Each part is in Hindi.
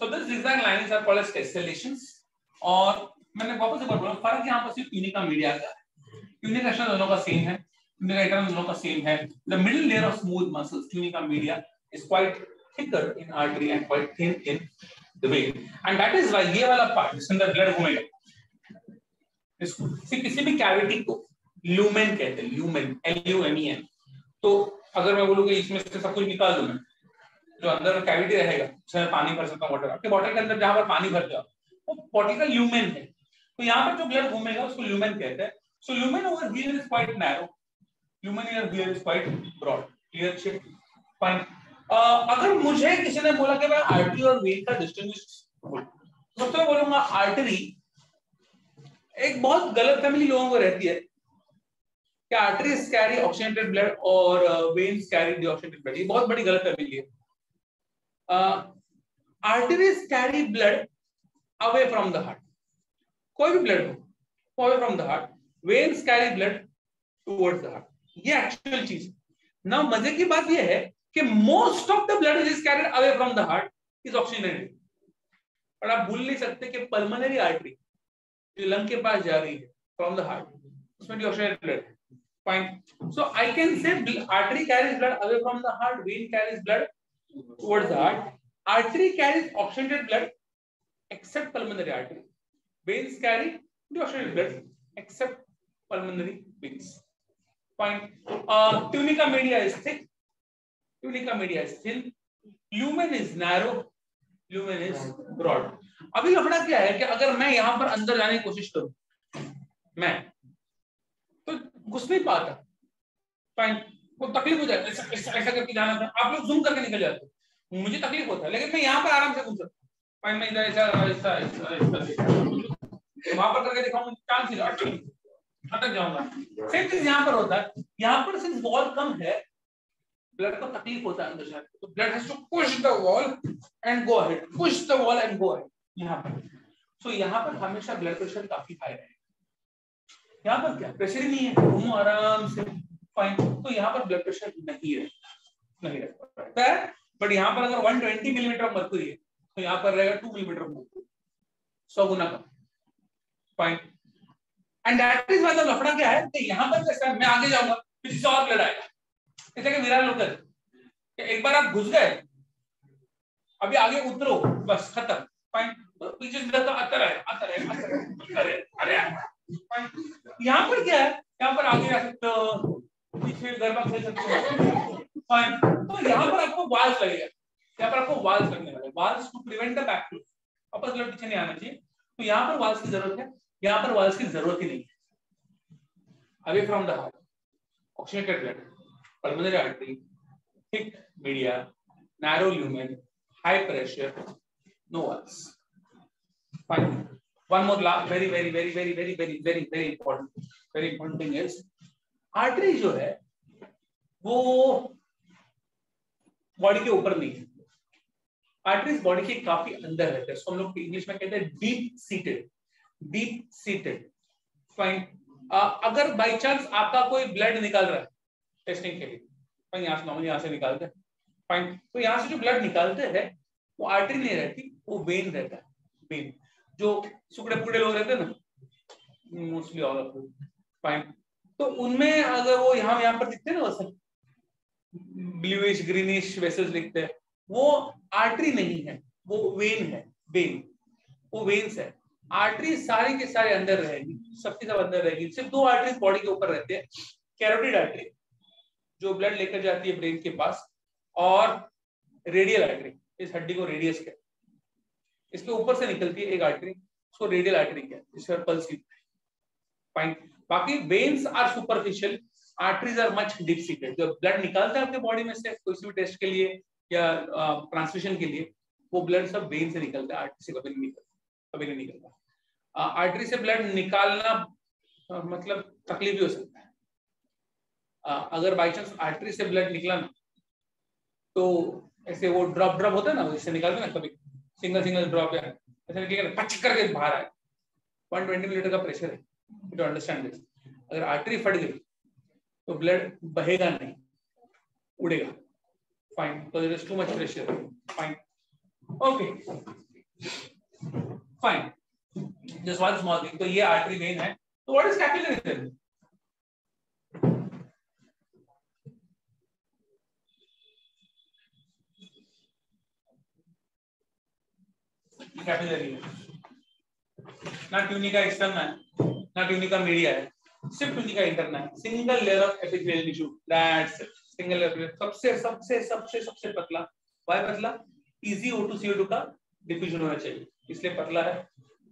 So this zigzag lines are called as tessellations. और मैंने वापस एक बार बोला फर्क यहाँ पर सिर्फ ट्यूनिका मीडिया का है. ट्यूनिका एक्शन दोनों का सेम है, ट्यूनिका इंटरनल दोनों का सेम है. The middle layer of smooth muscles, tunica media, is quite thicker in artery and quite thin in the vein, and that is why ये वाला part जिसके अंदर blood घूमेगा, इसको किसी भी कैविटी को ल्यूमेन कहते हैं. Lumen, LUMEN. तो अगर मैं बोलूँ कि इसमें से सब कुछ निकाल दूं मैं, जो अंदर कैविटी रहेगा उसमें पानी भर सकता हूँ. वाटर आपके बॉटल के अंदर जहां पर पानी भरते हो वो बॉटल का ल्यूमेन है. तो यहाँ पर जो ब्लड घूमेगा उसको ल्यूमेन कहते हैं. So lumen over here is quite narrow, lumen here is quite broad. Clear shape. Fine. अगर मुझे किसी ने बोला कि मैं आर्टरी और वेन का डिस्टिंग्विश तो मैं बोलूंगा आर्टरी. एक बहुत गलत फैमिली लोगों को रहती है कि आर्टरीज कैरी ऑक्सीजनेटेड ब्लड और वेन्स कैरी डीऑक्सीजनेटेड ब्लड. ये बहुत बड़ी गलत फैमिली है. arteries carry blood away from the heart. कोई भी ब्लड हो away from the heart. Veins carry blood towards the heart. ये एक्चुअल चीज. ना मजे की बात ये है कि most of the blood is carried away from the heart is oxygenated. पर आप भूल नहीं सकते कि pulmonary artery जो लंग के पास जा रही है from the heart उसमें deoxygenated blood है. Fine. So I can say artery carries blood away from the heart. Vein carries blood towards the heart. Artery carries oxygenated blood except pulmonary artery. Veins carry deoxygenated blood except pulmonary veins. Fine. Tunica media is thick. Tunica media is thin. Lumen is narrow. Lumen is broad. अभी लफड़ा क्या है कि अगर मैं यहां पर अंदर जाने की कोशिश करूं मैं तो घुस नहीं पाता. फाइन. वो तकलीफ हो जाती है. ऐसा करके जाना था. आप लोग जूम करके निकल जाते. मुझे तकलीफ होता है लेकिन मैं यहाँ पर आराम से घूम सकता हूँ. फाइन. मैं इधर ऐसा वहां पर करके दिखाऊंगा चांस ही अटक जाऊंगा. सेम चीज यहाँ पर होता है. यहाँ पर सिर्फ वॉल कम है ब्लड को तकलीफ होता है अंदर जाने. तो blood has to push the wall and go ahead. Push the wall and go ahead. यहाँ पर सो यहाँ पर हमेशा ब्लड प्रेशर काफी हाई है. यहाँ पर क्या प्रेशर ही नहीं है. घूमो आराम से. फाइन. तो यहाँ पर ब्लड प्रेशर नहीं रहता है. बट यहाँ पर अगर 120 मिलीमीटर मर्क्यूरी है तो यहाँ पर रहेगा 2 millimetre mercury. 100 Guna come. Fine. And that is why the लफड़ा क्या है कि यहाँ पर जैसे मैं आगे जाऊंगा पीछे से और ब्लड आएगा. जैसे कि विराट लोग कहते हैं एक बार आप घुस गए अभी आगे उतरो बस खत्म. फाइन. तो पीछे से ब्लड आता रहे. अरे यहाँ पर क्या है. यहाँ पर आगे जा सकते हो, पीछे गरबा खेल सकते हो. फाइन. तो यहाँ पर आपको वाल्स लगेगा. यहाँ पर आपको वाल्स लगने वाले. Valves to prevent the backflow. वापस ब्लड पीछे नहीं आना चाहिए. तो यहाँ पर वाल्स की जरूरत है. यहाँ पर वाल्स की जरूरत ही नहीं है. Away from the heart oxygenated blood, pulmonary artery, thick media, narrow lumen, high pressure, no valves. Fine. One more very important thing is artery जो है वो बॉडी के ऊपर नहीं है. आर्टरीज बॉडी के काफी अंदर रहते हैं. हम लोग इंग्लिश में कहते हैं डीप सीटेड. फाइन. अगर बाई चांस आपका कोई ब्लड निकाल रहा है टेस्टिंग के लिए, यहाँ से नॉर्मली यहाँ से निकालते हैं. फाइन. तो यहाँ से जो ब्लड निकालते हैं वो आर्टरी नहीं रहती, वो वेन रहता है. वेन जो सुकड़े पुकड़े लोग रहते हैं ना mostly all of them. Fine. तो उनमें अगर वो यहाँ पर दिखते हैं ना वैसे ब्लूइश ग्रीनिश वेसल्स दिखते हैं, वो आर्टरी नहीं है, वो वेन है. वेन वो वेन्स है. आर्टरी सारे के सारे अंदर रहेगी, सबकी सब अंदर रहेगी. सिर्फ 2 आर्टरीज बॉडी के ऊपर रहते हैं. कैरोटिड आर्टरी जो ब्लड लेकर जाती है ब्रेन के पास, और रेडियल आर्टरी इस हड्डी को रेडियस कहते हैं. इसके ऊपर से निकलती है एक आर्टरी, उसको रेडियल आर्टरी कहते हैं, जिससे पल्स की. फाइन. बाकी veins are superficial, arteries are much deep seated. जब ब्लड निकालता है अपने बॉडी में से कोई भी टेस्ट के लिए या ट्रांसमिशन के लिए, वो ब्लड सब वेन से निकलता है. आर्टरी से कभी नहीं निकलता. आर्टरी से ब्लड निकालना मतलब तकलीफ भी हो सकता है. अगर बाई चांस आर्टरी से ब्लड निकला ना तो ऐसे वो ड्रॉप होता है ना, इससे निकालते ना कभी सिंगल ड्रॉप ऐसे निकलेगा पच करके बाहर आए. 120 मिलीमीटर का प्रेशर है. To understand this. अगर आर्टरी फट गई तो ब्लड बहेगा नहीं, उड़ेगा. फाइन. तो there is too much pressure. Fine. Okay. Fine, just one small thing. तो ये आर्टरी वेन है। तो what is capillary vein? Capillary vein ना ट्यूनिका एक्सटर्न है, ना ट्यूनिका मीडिया है, सिर्फ ट्यूनिका इंटरना है। Single layer of epithelial tissue, that's it. Single layer, सबसे सबसे सबसे सबसे पतला। व्हाई पतला? इजी O2 CO2 का डिफ्यूजन होना चाहिए, इसलिए पतला है।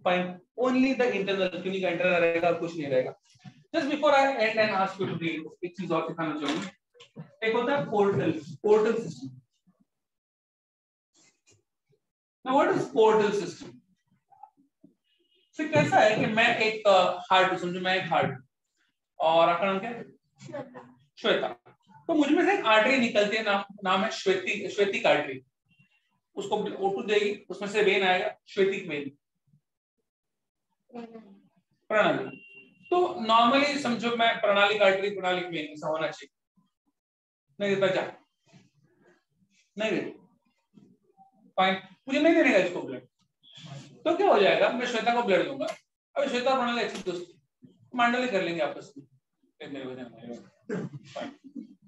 Fine, only the internal tunica internal रहेगा, कुछ नहीं रहेगा। Just before I and and ask you to read, एक चीज और दिखाना चाहूंगा। एक होता है portal, portal system. Now what is portal system? फिर कैसा है कि मैं एक हार्ट, समझो मैं एक हार्ट, और आपका नाम क्या है? श्वेता। तो मुझ में से एक आर्टरी निकलती है, नाम है श्वेतिक आर्टरी। उसको O2 देगी, उसमें से वेन आएगा, श्वेतिक वेन, प्रणाली। तो नॉर्मली समझो मैं प्रणाली आर्टरी, प्रणाली वेन ऐसा होना चाहिए। नहीं देता क्या? नहीं देता। फाइन, मुझे नहीं देने का इसको ब्लड, तो क्या हो जाएगा? मैं श्वेता को ब्लड दूंगा। अब श्वेता प्रणाली अच्छी दोस्ती, मांडली कर लेंगे आपस में।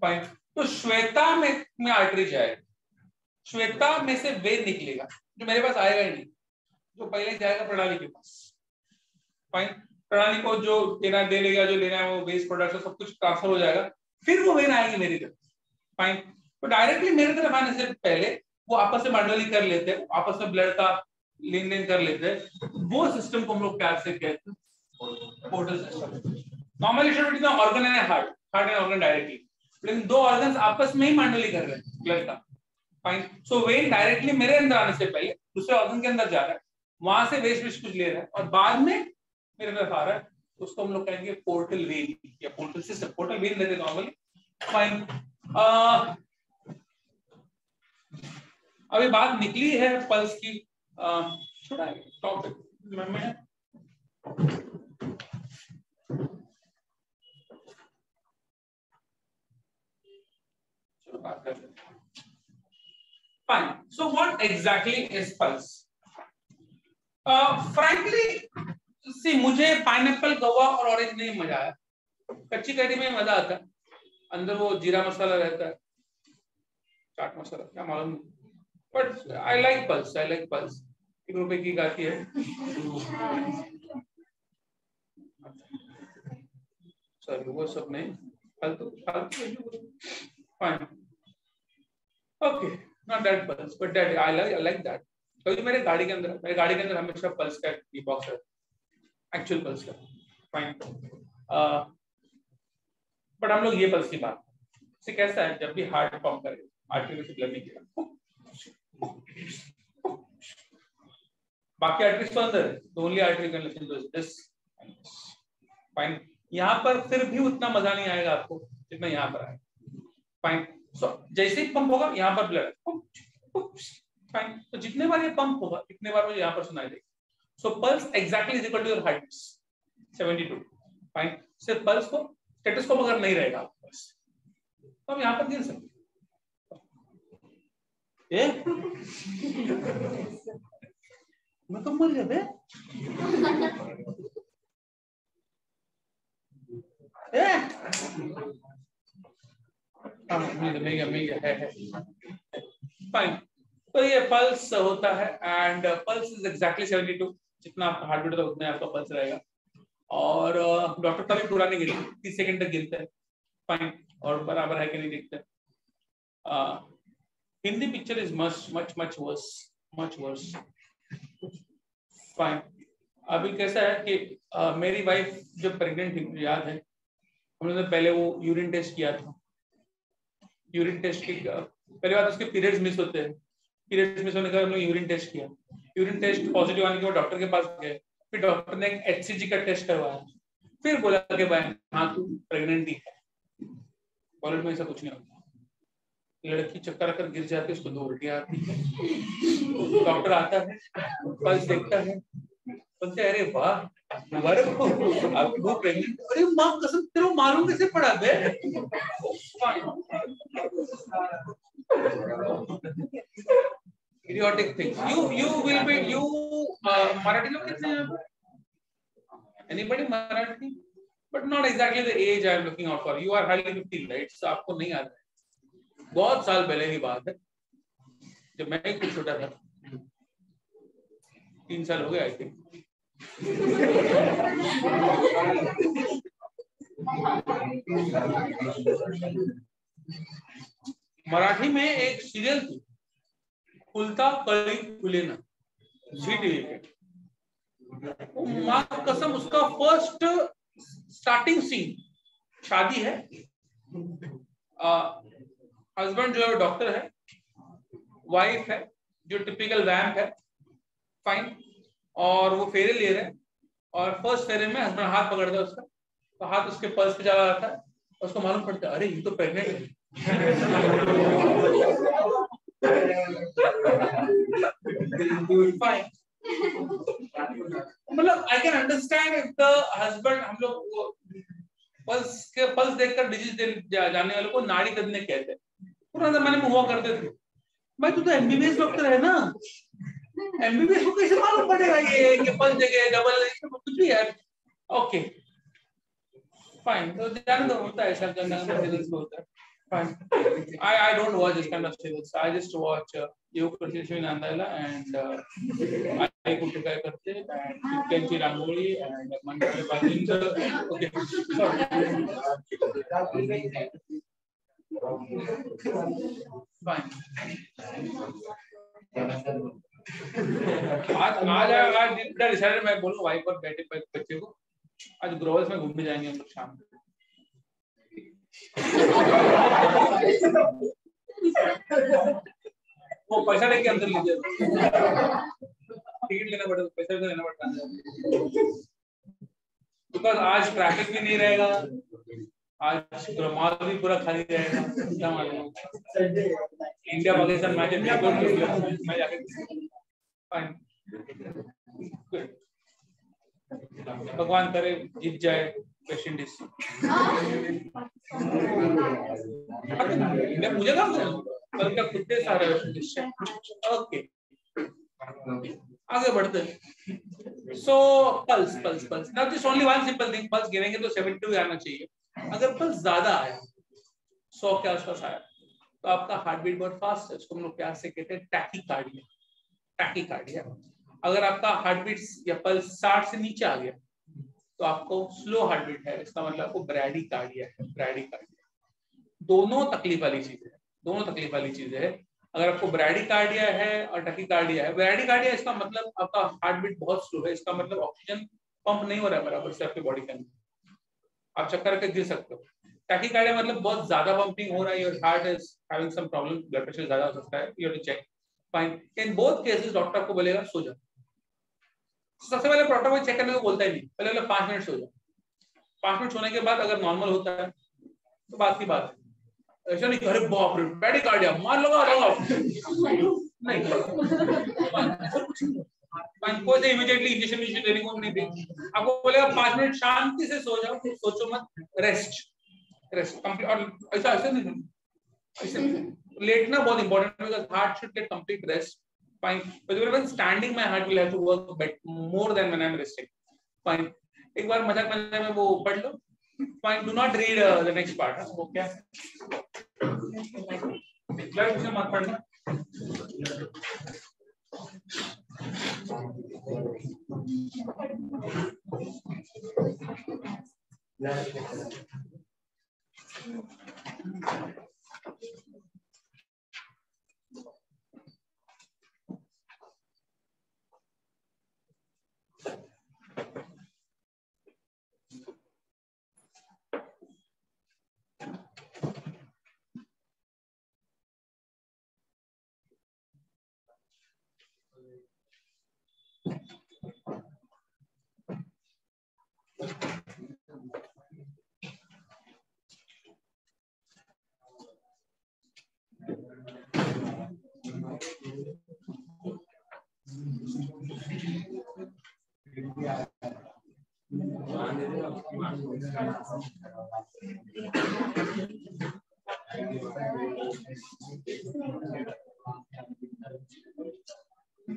फाइन, तो श्वेता में आर्टरी जाएगा, श्वेता में से वेन निकलेगा, जो मेरे पास आएगा ही नहीं, जो पहले जाएगा प्रणाली के पास। फाइन, प्रणाली को जो देना दे लेगा, जो लेना है वो वेस्ट प्रोडक्ट सब कुछ ट्रांसफर हो जाएगा, फिर वो वेन आएगी मेरी तरफ। फाइन, तो डायरेक्टली मेरे तरफ आने से पहले वो आपस में मंडली कर लेते हैं, आपस में ब्लड का लेन देन कर लेते हैं। वो सिस्टम को हम लोग क्या से कहते हैं? Portal system. Normally between organ and heart, heart and organ directly, लेकिन दो ऑर्गन्स आपस में ही मंडली कर रहे हैं ब्लड का। फाइन, सो वेन डायरेक्टली मेरे अंदर आने से पहले दूसरे ऑर्गन के अंदर जा रहा है, वहां से वेस्ट कुछ ले रहा है और बाद में मेरे तरफ आ रहा है, तो उसको हम लोग कहेंगे पोर्टल वेन या पोर्टल सिस्टम। पोर्टल वेन लेते नॉर्मली। फाइन, अभी बात निकली है पल्स की, छोटा टॉपिक में fine, so what exactly is pulse? Frankly see, मुझे पाइनएप्पल, गवा और ऑरेंज नहीं मजा आया। कच्ची कैडी में मजा आता है, अंदर वो जीरा मसाला रहता है, चाट मसाला क्या मालूम, but I like pulse, I like pulse. 1 रुपए की आती है। सॉरी, वो सब नहीं, फालतू फालतू। Fine, okay, not that pulse but that I like that. क्योंकि मेरे गाड़ी के अंदर हमेशा पल्स का बॉक्स है, एक्चुअल पल्स का। फाइन, बट हम लोग ये पल्स की बात से कैसा है, जब भी हार्ट पंप करे, आर्टरी में से ब्लड निकलेगा, बाकी आर्टरीज तो अंदर है, तो only artery can listen to this. Fine, यहाँ पर फिर भी उतना मजा नहीं आएगा आपको जितना यहाँ पर आएगा। फाइन, सो जैसे ही पंप होगा यहाँ पर ब्लड। फाइन, तो जितने बार ये पंप होगा इतने बार मुझे यहाँ पर सुनाई देगा। So pulse exactly is equal to your heart beats 72। Fine, सिर्फ पल्स को स्टेथोस्कोप अगर नहीं रहेगा आपके पास तो हम यहाँ पर गिर सकते। मैं तो मर गया फाइन, तो ये पल्स होता है एंड पल्स इज एग्जैक्टली 72। जितना आपका हार्ट बीट होता है उतना आपका पल्स रहेगा। और डॉक्टर कभी पूरा नहीं गिरते, 30 सेकंड तक गिरते हैं। फाइन, और बराबर है कि नहीं देखते। Hindi picture is much much much worse, much worse. Fine, अभी कैसा है कि मेरी वाइफ जब प्रेग्नेंट थी, मुझे याद है हम लोगों ने पहले वो यूरिन टेस्ट किया था। यूरिन टेस्ट की पहली बात, उसके पीरियड्स मिस होते हैं, पीरियड्स मिस होने के बाद हम लोग यूरिन टेस्ट किया। यूरिन टेस्ट पॉजिटिव आने के बाद डॉक्टर के पास गए, फिर डॉक्टर ने एक HCG का टेस्ट करवाया, फिर बोला कि भाई हाँ तू प्रेग्नेंट ही है। कॉलेज में ऐसा कुछ नहीं होता, लड़की चक्कर आकर गिर जाती है, उसको 2 उल्टियां आती है, डॉक्टर आता है, पल्स देखता है, बोलते अरे वाह आप वो प्रेग्नेंट, अरे माँ कसम तेरे को मालूम कैसे पड़ा बे? idiotic things. You will be you Marathi लोग कितने हैं? Anybody Marathi? But not exactly the age I am looking out for. You are highly 15, right? So आपको नहीं आता है. बहुत साल पहले की बात है जब मैं कुछ छोटा था. 3 साल हो गए आई थिंक. मराठी में एक सीरियल थी खुलता कड़ी खुले ना, जी टीवी पे. मां कसम उसका फर्स्ट स्टार्टिंग सीन शादी है, हस्बैंड जो है डॉक्टर है, वाइफ है जो टिपिकल वैम्प है, फाइन, और वो फेरे ले रहे हैं और फर्स्ट फेरे में हस्बैंड हाथ पकड़ता है उसका, तो हाथ उसके पल्स पे चला जाता है, उसको मालूम पड़ता है अरे ये तो प्रेग्नेंट है. मतलब I can understand if the husband, हम लोग पल्स देखकर डिजीज जाने वाले को नाड़ी कदने कहते हैं, पुराने जमाने में हुआ करते थे. भाई तू तो एमबीबीएस डॉक्टर है ना, एमबीबीएस को कैसे मालूम पड़ेगा ये कि पल्स देखे डबल कुछ भी यार. ओके फाइन, तो जाने दो, होता है ऐसा करना होता है. Fine. I don't watch this kind of serials. I just watch Yoga Kurti Nandala and I Kutika Karte and Kenchi Rangoli and Mandala Palinda. Okay. Sorry. Fine. आज डिसाइडेड मैं बोलूं वाइफ और बेटे बच्चे को आज ग्रोवर्स में घूमने जाएंगे हम लोग शाम को. वो पैसा लेके अंदर लीजिए, टिकट लेना पड़ेगा, पैसा भी लेना पड़ता है, बिकॉज आज ट्रैफिक भी नहीं रहेगा, आज मॉल भी पूरा खाली रहेगा. क्या मालूम इंडिया पाकिस्तान मैच मैं जाके भगवान करे जीत जाए वेस्ट इंडीज. मुझे कहा कल का कुत्ते सारे वेस्ट इंडीज. ओके आगे बढ़ते हैं. So pulse pulse pulse now just only one simple thing. Pulse गिनेंगे तो 72 आना चाहिए. अगर पल्स ज्यादा आया 100 के आसपास आया तो आपका हार्ट बीट बहुत फास्ट है, उसको हम लोग प्यार से कहते हैं टैकीकार्डिया. टैकीकार्डिया. अगर आपका हार्ट बीट या पल्स 60 से नीचे आ गया तो आपको स्लो हार्ट बीट है, इसका मतलब आपको ब्रैडीकार्डिया है. ब्रैडीकार्डिया दोनों तकलीफ वाली चीजें है, दोनों तकलीफ वाली चीजें है. अगर आपको ब्रैडीकार्डिया है और टैकीकार्डिया है, ब्रैडीकार्डिया इसका मतलब आपका हार्ट बीट बहुत स्लो है, इसका मतलब ऑक्सीजन पंप नहीं हो रहा है बराबर से आपकी बॉडी के अंदर, आप चक्कर के गिर सकते हो. टैकीकार्डिया मतलब बहुत ज्यादा पंपिंग हो रहा है, your heart is having some problem, blood pressure ज्यादा हो सकता है, you have to check. Fine, in both cases doctor आपको बोलेगा सो जा. सबसे पहले डॉक्टर को चेक करने को बोलता ही नहीं, पहले 5 मिनट सो जाओ. 5 मिनट सोने के बाद अगर नॉर्मल होता है तो बात की बात है. ऐसा नहीं अरे बाप रे ब्रैडीकार्डिया मार लगा नहीं, कोई से इमीडिएटली इंजेक्शन देने को नहीं देगी. आपको बोलेगा 5 मिनट शांति से सो जाओ, सोचो मत, रेस्ट कंप्लीट. और ऐसा ऐसे नहीं, ऐसे लेटना बहुत इंपॉर्टेंट है because heart should get complete rest. Fine. But when standing, my heart will have to work more than when I'm resting. Fine. एक बार मजाक में वो पढ़ लो. Fine. Do not read the next part. Okay. Light से मत पढ़ना. I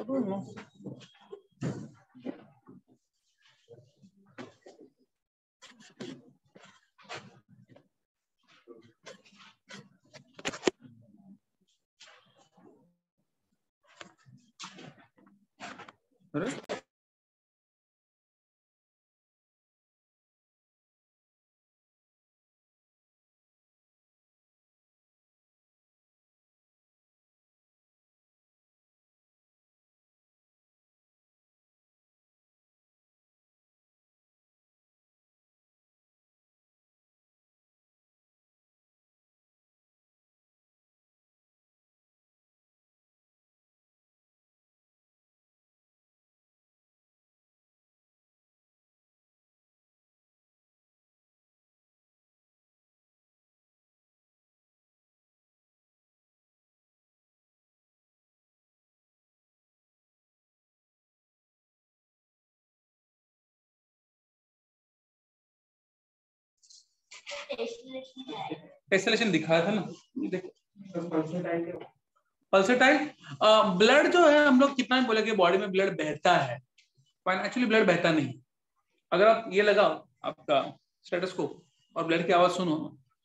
don't know. टेस्लेशन दिखाया था ना, देखो पल्सेटाइल ब्लड जो है, हम लोग कितना बोले कि बॉडी में ब्लड बहता है, एक्चुअली ब्लड बहता नहीं। अगर आप ये लगाओ आपका स्टेथोस्कोप और ब्लड की आवाज सुनो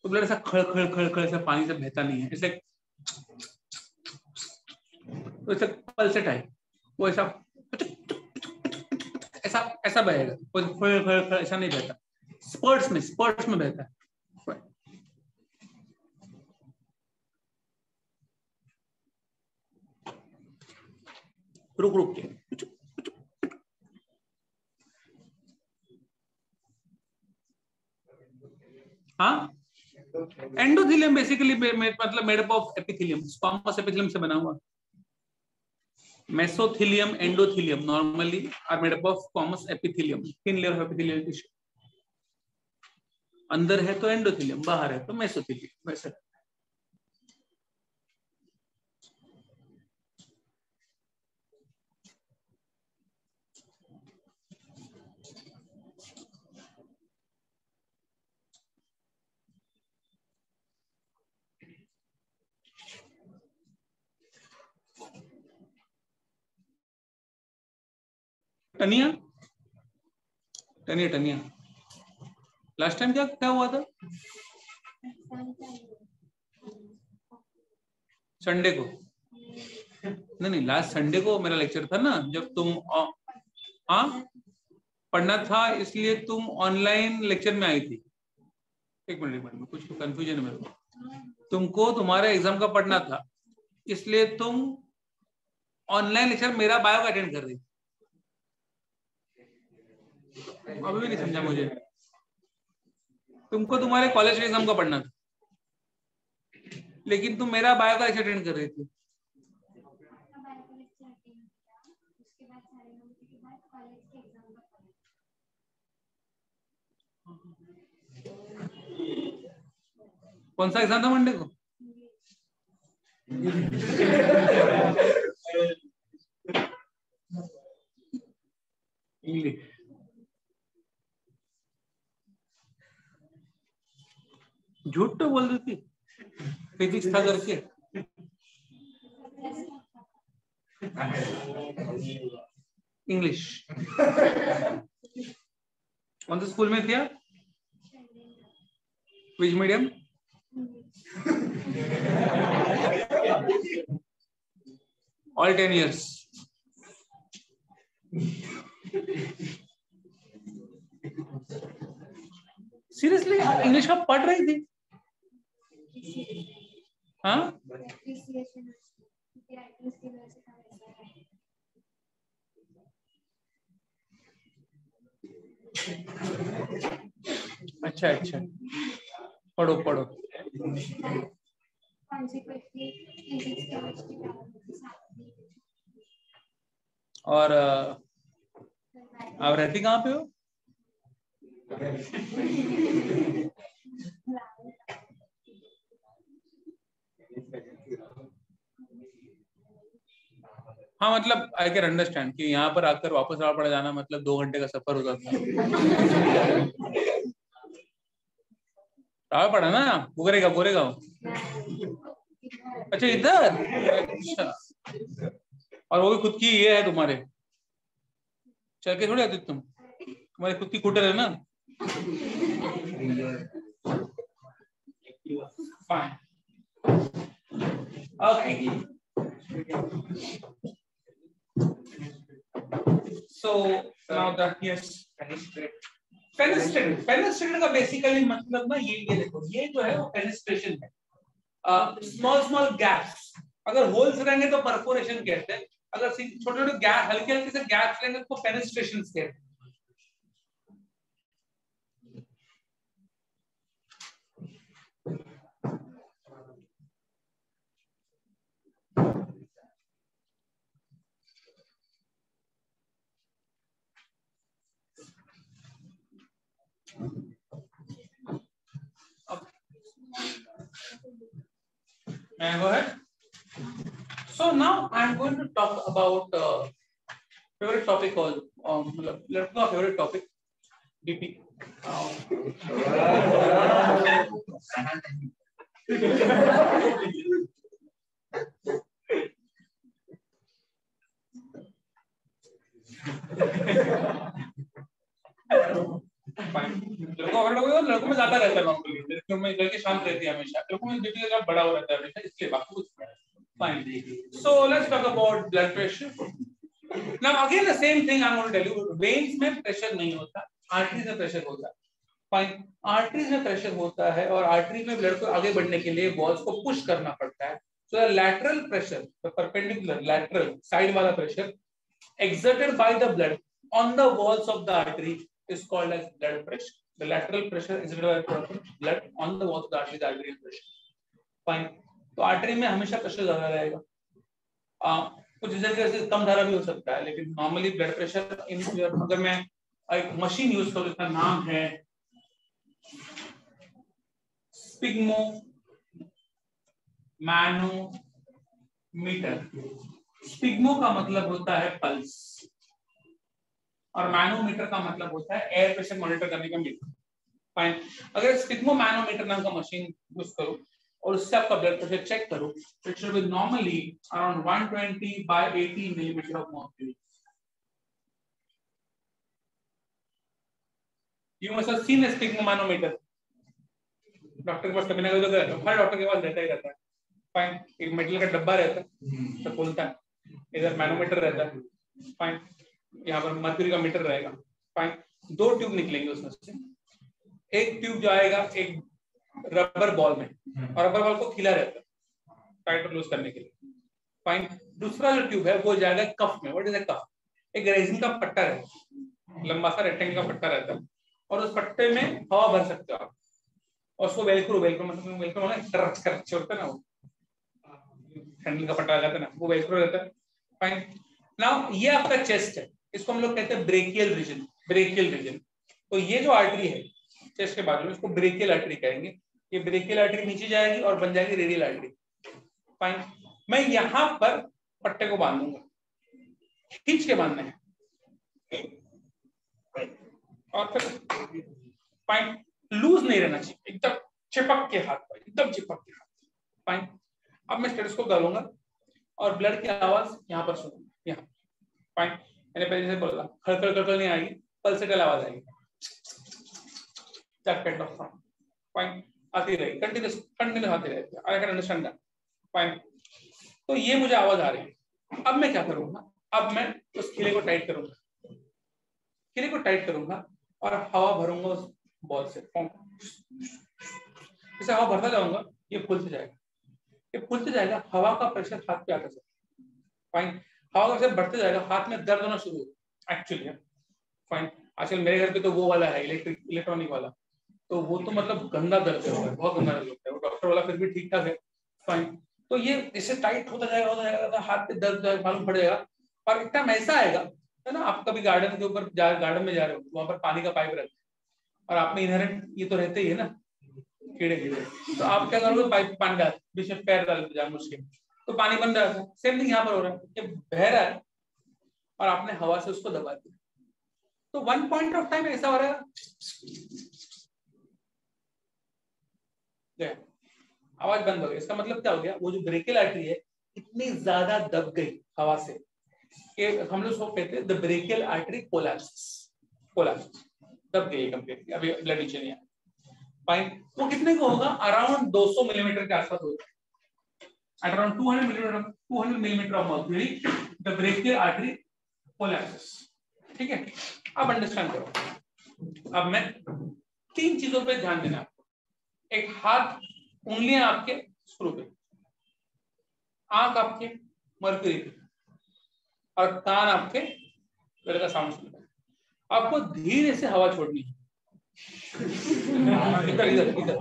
तो ब्लड ऐसा खड़ खड़ खड़ खड़ ऐसा पानी से बहता नहीं है, इसलिए तो ऐसा पल्सेटाइल वो ऐसा ऐसा ऐसा बहेगा, वो खड़ खड़ खड़ ऐसा नहीं बहता, स्पर्ट्स में बहता है। रुक के हाँ, एंडोथेलियम बेसिकली मतलब made up of epithelium, squamous epithelium से बना हुआ। Mesothelium endothelium normally are made up of squamous epithelium, thin layer of epithelial tissue. अंदर है तो एंडोथेलियम, बाहर है तो मेसोथेलियम। वैसे टनिया टनिया टनिया लास्ट टाइम क्या क्या हुआ था? संडे को नहीं, लास्ट संडे को मेरा लेक्चर था ना, जब तुम हाँ पढ़ना था इसलिए तुम ऑनलाइन लेक्चर में आई थी। एक मिनट कुछ तो कंफ्यूजन है मेरे को। तुमको तुम्हारे एग्जाम का पढ़ना था इसलिए तुम ऑनलाइन लेक्चर मेरा बायो का अटेंड कर रही थी। अभी भी नहीं समझा मुझे। तुमको तुम्हारे कॉलेज के एग्जाम का पढ़ना था लेकिन तुम मेरा बायो का लेक्चर अटेंड कर रही थी। कौन सा एग्जाम था मंडे को? इंग्लिश। झूठ तो बोल रही थी, फिजिक्स था करके। इंग्लिश कौन से स्कूल में थे? विच medium? All 10 years. Seriously English का पढ़ रही थी? हाँ अच्छा अच्छा, पढ़ो पढ़ो। और आप रहती कहाँ पे हो? हाँ मतलब आई कैन अंडरस्टैंड कि यहाँ पर आकर वापस रावड़ पड़ जाना मतलब 2 घंटे का सफर हो जाता है। रावड़ पड़ा ना, गोरेगा गोरेगा। अच्छा इधर, अच्छा। और वो भी खुद की ये है तुम्हारे, चल के थोड़ी आती तुम, तुम्हारी खुद की कुटर है ना। Fine, okay. So now that yes, fenestrated का बेसिकली मतलब ना ये देखो, ये जो है वो फेनेस्ट्रेशन है। स्मॉल स्मॉल गैप्स, अगर होल्स रहेंगे तो परफोरेशन कहते हैं, अगर छोटे छोटे गैप, हल्के हल्के से गैप्स रहेंगे तो फेनेस्ट्रेशन कहते हैं। Go ahead. So now I'm going to talk about favorite topic also. Let's go favorite topic, DP. लड़कों में ज्यादा रहता है नॉर्मली, लड़कियों में लड़के शांत रहती है हमेशा, लड़कों में बीपी का बड़ा हो रहता है हमेशा, इसलिए बाकी कुछ fine. So let's talk about blood pressure. Now again the same thing I am going to tell you, veins में प्रेशर नहीं होता, आर्टरीज में प्रेशर होता है। फाइन, आर्टरीज में प्रेशर होता है और आर्टरी में ब्लड को आगे बढ़ने के लिए वॉल्स को पुश करना पड़ता है। So the lateral pressure, the perpendicular lateral side वाला pressure exerted by the blood on the walls of the artery is called as blood pressure. The lateral pressure exerted by the blood on the walls of the artery is arterial pressure. Fine. तो आर्टरी में हमेशा प्रेशर ज्यादा रहेगा, कुछ जगह से कम धारा भी हो सकता है, लेकिन नॉर्मली ब्लड प्रेशर इन, अगर मैं एक मशीन यूज करूं जिसका नाम है स्पिग्मो मैनोमीटर। स्पिग्मो का मतलब होता है पल्स और मैनोमीटर का मतलब होता है एयर प्रेशर मॉनिटर करने का मीटर। फाइन, अगर स्पिग्मो मैनोमीटर नाम का मशीन यूज करो और उससे आपका ब्लड प्रेशर चेक करो, it should be normally around 120 by 80 millimetre of mercury. You must have seen a sphygmomanometer. Doctor के पास कभी ना कभी तो हर डॉक्टर के पास रहता ही रहता है। फाइन, एक मेटल का डब्बा रहता है तो खुलता है, इधर मैनोमीटर रहता है। फाइन, यहाँ पर मर्क्यूरी का मीटर रहेगा। फाइन, 2 ट्यूब निकलेंगे उसमें से, एक ट्यूब जो आएगा एक रबर बॉल में और रबर बॉल को खिला रहता है टाइट और लूज करने के लिए। फाइन, दूसरा जो ट्यूब है वो जाएगा कफ में। व्हाट इज अ कफ? एक रेजिन का पट्टा रहता है, लंबा सा रेक्टेंगल का पट्टा रहता है और उस पट्टे में हवा भर सकते हो आप, और उसको वेलक्रो मतलब टर्च कर छोड़ते ना, वो हैंडल का पट्टा रहता है ना, वो वेलक्रो रहता है। फाइन, नाउ ये आपका चेस्ट है, इसको हम लोग कहते हैं ब्रेकियल रीजन। ब्रेकियल रीजन, तो ये जो आर्टरी है चेस्ट के बाजू में, इसको ब्रेकियल आर्टरी कहेंगे। ये ब्रेकियल आर्टरी नीचे जाएगी और बन जाएगी रेडियल आर्टरी। फाइन, मैं यहां पर पट्टे को बांधूंगा, खींच के बांधना है और फिर फाइन, लूज नहीं रहना चाहिए, एकदम चिपक के हाथ पर, एकदम चिपक के हाथ। फाइन, अब मैं स्टेथोस्कोप डालूंगा और ब्लड की आवाज यहाँ पर सुनूंगा, यहाँ। फाइन, मैंने पहले जैसे बोला खड़खड़ खड़खड़ नहीं आएगी, पल्सेटल आवाज आएगी, that kind of sound. Fine, आती रहेगी, कंटिन्यूस आती रहेगी। I can understand that. Fine. तो ये मुझे आवाज आ रही है। अब मैं क्या करूंगा, अब मैं उस खिले को टाइट करूंगा, खिले को टाइट करूंगा और हवा भरूंगा उस बॉल से। जैसे हवा भरता जाऊंगा ये फूलते जाएगा, ये फूलते जाएगा, हवा का प्रेशर हाथ पे आता जाएगा। फाइन, हवा का प्रेशर बढ़ते जाएगा, हाथ में दर्द होना शुरू होगा एक्चुअली। फाइन, आजकल मेरे घर पे तो वो वाला है इलेक्ट्रॉनिक वाला, तो वो तो मतलब गंदा दर्द है, बहुत गंदा दर्द होता है। वो डॉक्टर वाला फिर भी ठीक ठाक है। फाइन, तो ये इससे टाइट होता जाएगा, हाथ पे दर्द मालूम पड़ जाएगा। और एक टाइम ऐसा आएगा है ना, आप कभी गार्डन के ऊपर गार्डन में जा रहे हो, वहां पर पानी का पाइप रहता है और आप में इनहेरेंट ये तो रहते ही है ना कीड़े कीड़े, तो आप क्या करोगे, पाइप पानी डाल बीच में पैर डाल जान मुश्किल, तो पानी बन रहा है। सेम थिंग यहाँ पर हो रहा है कि बह रहा है और आपने हवा से उसको दबा दिया, तो वन पॉइंट ऑफ टाइम ऐसा हो रहा है, आवाज बंद हो गई। इसका मतलब क्या हो गया, वो जो ब्रेकियल आर्टरी है इतनी ज्यादा दब गई हवा से कि हम लोग उसको कहते हैं the brachial artery collapse, collapse, दब गई कंप्लीटली, अभी ब्लड नीचे नहीं आया। फाइन, वो कितने को होगा, अराउंड 200 मिलीमीटर के आसपास होगा, around 200 millimetre of mercury the brachial artery collapses. ठीक है, अब अंडरस्टैंड करो। अब मैं 3 चीजों पे ध्यान देना आपको, एक हाथ, उंगलियां आपके स्क्रू पे, आंख आपके मर्क्यूरी पे, और कान आपके गले का साउंड सुनता है। आपको धीरे से हवा छोड़नी है, इधर इधर इधर,